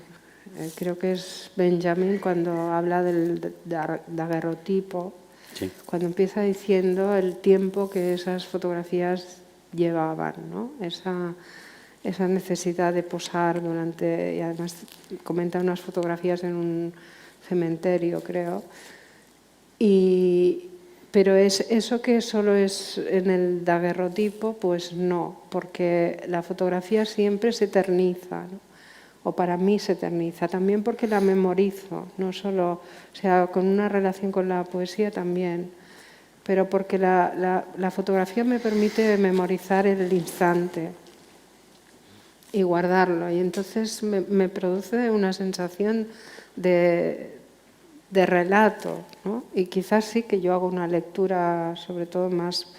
creo que es Benjamin cuando habla del daguerrotipo, sí, cuando empieza diciendo el tiempo que esas fotografías llevaban, ¿no? Esa necesidad de posar durante, y además comenta unas fotografías en un cementerio, creo, pero es eso que solo es en el daguerrotipo, pues no, porque la fotografía siempre se eterniza, ¿no? O para mí se eterniza, también porque la memorizo, no solo, o sea, con una relación con la poesía también, pero porque la fotografía me permite memorizar el instante y guardarlo, y entonces me produce una sensación de relato, ¿no? Y quizás sí que yo hago una lectura sobre todo más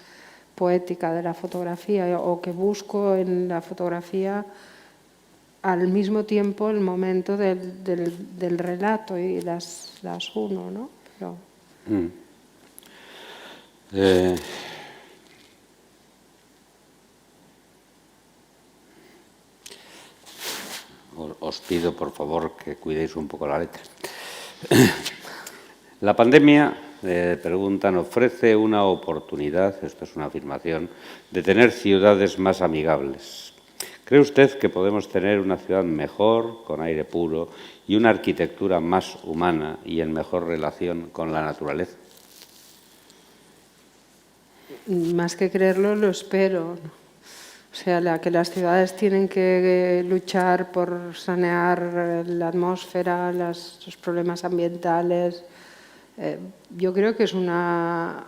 poética de la fotografía, o que busco en la fotografía al mismo tiempo el momento del relato y las uno, ¿no? Pero... os pido, por favor, que cuidéis un poco la letra. La pandemia, preguntan, ofrece una oportunidad, esto es una afirmación, de tener ciudades más amigables. ¿Cree usted que podemos tener una ciudad mejor, con aire puro, y una arquitectura más humana y en mejor relación con la naturaleza? Más que creerlo, lo espero. O sea, que las ciudades tienen que luchar por sanear la atmósfera, los problemas ambientales. Yo creo que es una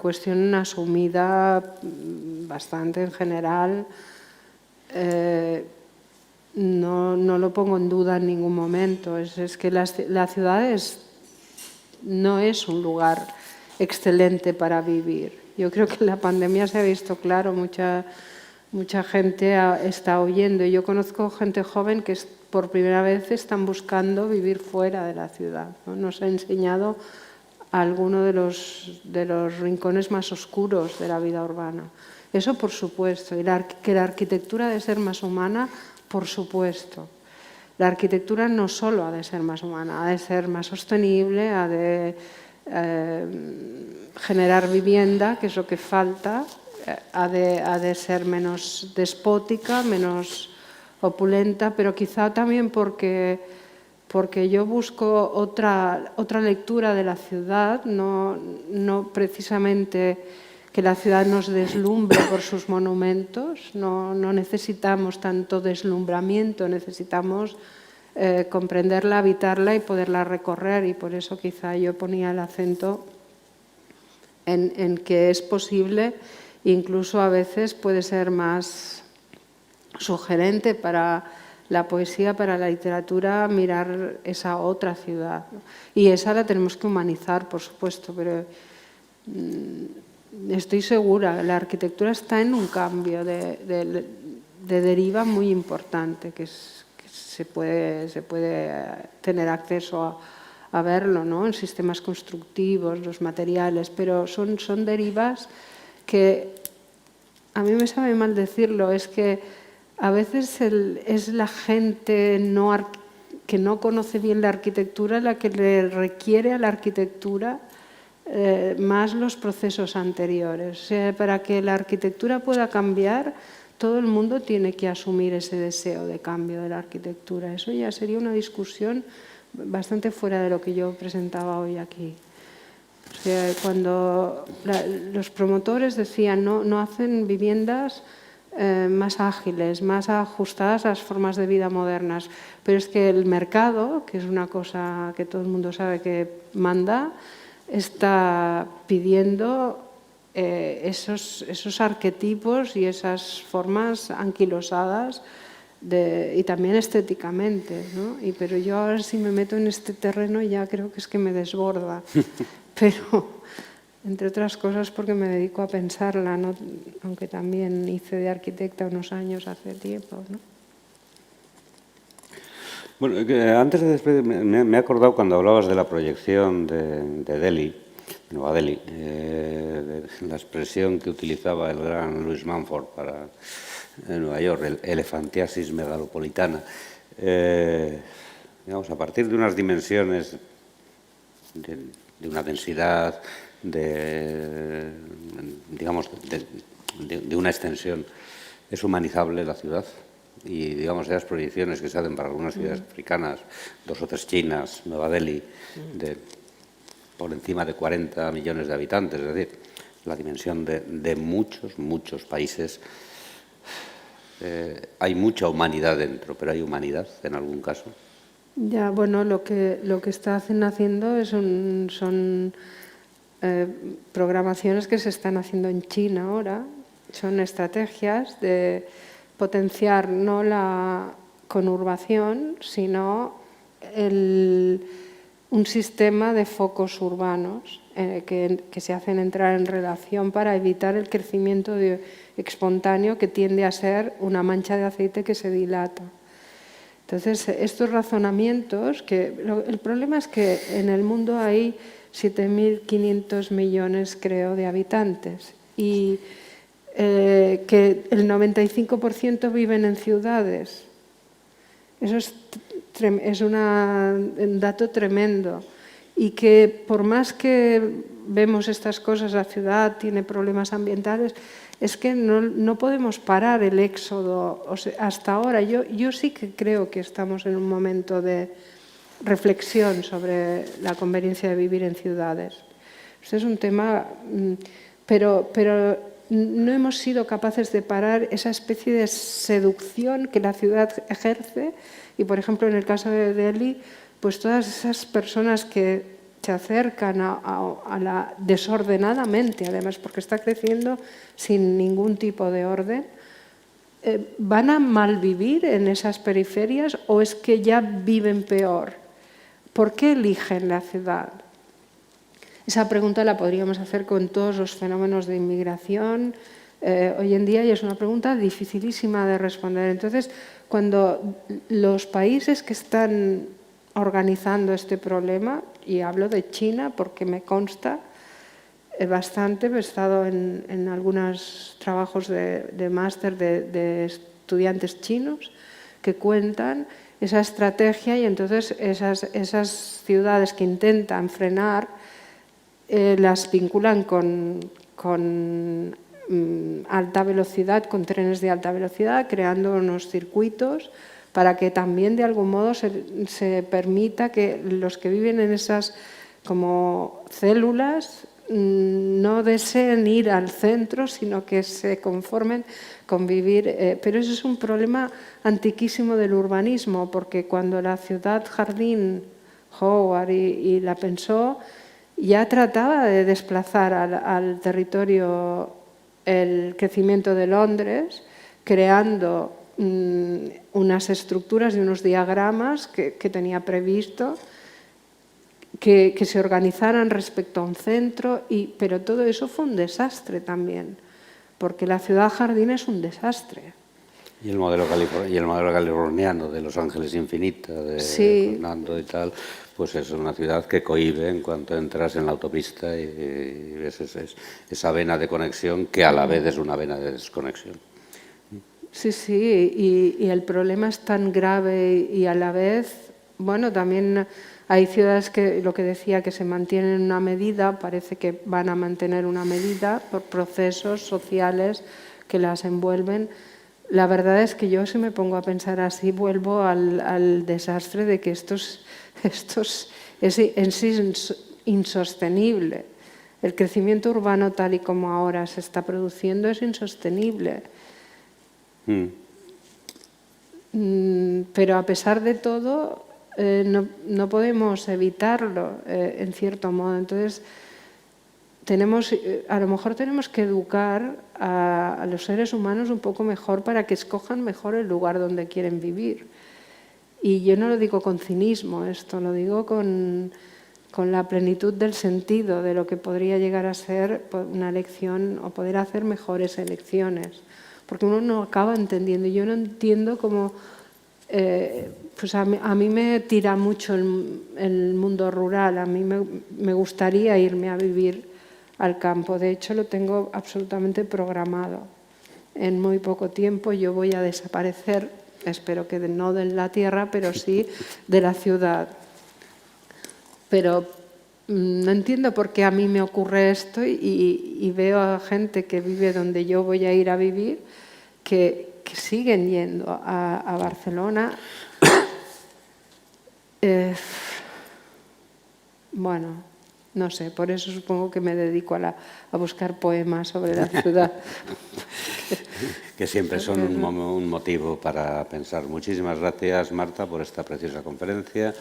cuestión asumida bastante en general. No lo pongo en duda en ningún momento. Es que la ciudad no es un lugar excelente para vivir. Yo creo que en la pandemia se ha visto claro, mucha gente está huyendo. Yo conozco gente joven que por primera vez están buscando vivir fuera de la ciudad, ¿no? Nos ha enseñado alguno de los rincones más oscuros de la vida urbana. Eso por supuesto, y que la arquitectura ha de ser más humana, por supuesto. La arquitectura no solo ha de ser más humana, ha de ser más sostenible, ha de generar vivienda, que es lo que falta, ha de ser menos despótica, menos opulenta, pero quizá también porque yo busco otra lectura de la ciudad, no precisamente que la ciudad nos deslumbre por sus monumentos, no necesitamos tanto deslumbramiento, necesitamos comprenderla, habitarla y poderla recorrer, y por eso quizá yo ponía el acento en que es posible, incluso a veces puede ser más sugerente para la poesía, para la literatura, mirar esa otra ciudad. Y esa la tenemos que humanizar, por supuesto, pero estoy segura, la arquitectura está en un cambio de deriva muy importante, que se puede tener acceso a verlo, ¿no? En sistemas constructivos, los materiales, pero son derivas que, a mí me sabe mal decirlo, es que a veces es la gente que no conoce bien la arquitectura la que le requiere a la arquitectura más los procesos anteriores. O sea, para que la arquitectura pueda cambiar, todo el mundo tiene que asumir ese deseo de cambio de la arquitectura. Eso ya sería una discusión bastante fuera de lo que yo presentaba hoy aquí. O sea, cuando los promotores decían no hacen viviendas más ágiles, más ajustadas a las formas de vida modernas, pero es que el mercado, que es una cosa que todo el mundo sabe que manda, está pidiendo esos arquetipos y esas formas anquilosadas y también estéticamente, ¿no? Pero yo ahora si me meto en este terreno ya creo que es que me desborda, pero entre otras cosas porque me dedico a pensarla, ¿no? Aunque también hice de arquitecta unos años hace tiempo, ¿no? Bueno, antes de despedirme, me he acordado cuando hablabas de la proyección de Delhi, Nueva Delhi, la expresión que utilizaba el gran Louis Mumford para Nueva York, el elefantiasis megalopolitana. Digamos, a partir de unas dimensiones, de una densidad, digamos, de una extensión, es humanizable la ciudad. Y, digamos, esas proyecciones que se hacen para algunas ciudades africanas, 2 o 3 chinas, Nueva Delhi, por encima de 40 millones de habitantes, es decir, la dimensión de muchos países. Hay mucha humanidad dentro, pero ¿hay humanidad en algún caso? Ya, bueno, lo que están haciendo son programaciones que se están haciendo en China ahora, son estrategias de potenciar no la conurbación, sino un sistema de focos urbanos que se hacen entrar en relación para evitar el crecimiento espontáneo que tiende a ser una mancha de aceite que se dilata. Entonces, estos razonamientos, el problema es que en el mundo hay 7.500 millones, creo, de habitantes y que el 95% viven en ciudades. Eso es un dato tremendo. Y que por más que vemos estas cosas, la ciudad tiene problemas ambientales, es que no podemos parar el éxodo. O sea, hasta ahora yo sí que creo que estamos en un momento de reflexión sobre la conveniencia de vivir en ciudades. Este es un tema, pero no hemos sido capaces de parar esa especie de seducción que la ciudad ejerce. Y, por ejemplo, en el caso de Delhi, pues todas esas personas que se acercan a la desordenadamente, además, porque está creciendo sin ningún tipo de orden, ¿van a malvivir en esas periferias o es que ya viven peor? ¿Por qué eligen la ciudad? Esa pregunta la podríamos hacer con todos los fenómenos de inmigración hoy en día y es una pregunta dificilísima de responder. Entonces, cuando los países que están organizando este problema, y hablo de China porque me consta bastante, he estado en algunos trabajos de máster de estudiantes chinos que cuentan esa estrategia y entonces esas ciudades que intentan frenar las vinculan con alta velocidad, con trenes de alta velocidad, creando unos circuitos para que también de algún modo se permita que los que viven en esas como células no deseen ir al centro, sino que se conformen con vivir. Pero eso es un problema antiquísimo del urbanismo, porque cuando la ciudad jardín Howard y la pensó, ya trataba de desplazar al territorio el crecimiento de Londres, creando unas estructuras y unos diagramas que tenía previsto que se organizaran respecto a un centro, pero todo eso fue un desastre también, porque la ciudad jardín es un desastre. Y el modelo californiano de Los Ángeles Infinita, de Sí. Fernando y tal, pues es una ciudad que cohíbe en cuanto entras en la autopista y ves esa vena de conexión que a la vez es una vena de desconexión. Sí, sí, y el problema es tan grave y a la vez, bueno, también hay ciudades que, lo que decía, que se mantienen en una medida, parece que van a mantener una medida por procesos sociales que las envuelven. La verdad es que yo, si me pongo a pensar así, vuelvo al desastre de que esto es en sí insostenible. El crecimiento urbano tal y como ahora se está produciendo es insostenible. Pero a pesar de todo, no podemos evitarlo, en cierto modo. Entonces, a lo mejor tenemos que educar a los seres humanos un poco mejor para que escojan mejor el lugar donde quieren vivir. Y yo no lo digo con cinismo esto, lo digo con la plenitud del sentido de lo que podría llegar a ser una elección o poder hacer mejores elecciones. Porque uno no acaba entendiendo. Yo no entiendo cómo... pues a mí me tira mucho el mundo rural. A mí me gustaría irme a vivir al campo. De hecho, lo tengo absolutamente programado. En muy poco tiempo yo voy a desaparecer, espero que no de la tierra, pero sí de la ciudad. Pero no entiendo por qué a mí me ocurre esto y veo a gente que vive donde yo voy a ir a vivir que siguen yendo a Barcelona. Bueno, no sé, por eso supongo que me dedico a buscar poemas sobre la ciudad. Que siempre son un motivo para pensar. Muchísimas gracias, Marta, por esta preciosa conferencia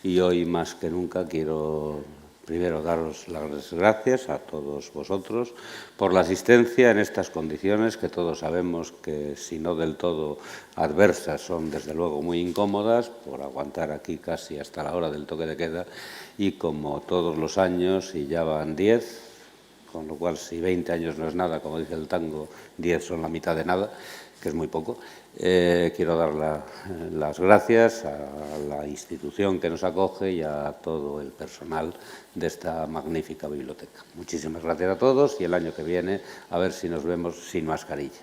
y hoy más que nunca quiero primero daros las gracias a todos vosotros por la asistencia en estas condiciones que todos sabemos que, si no del todo adversas, son desde luego muy incómodas, por aguantar aquí casi hasta la hora del toque de queda y como todos los años, y ya van 10, con lo cual si 20 años no es nada, como dice el tango, 10 son la mitad de nada, que es muy poco. Quiero dar las gracias a la institución que nos acoge y a todo el personal de esta magnífica biblioteca. Muchísimas gracias a todos y el año que viene a ver si nos vemos sin mascarilla.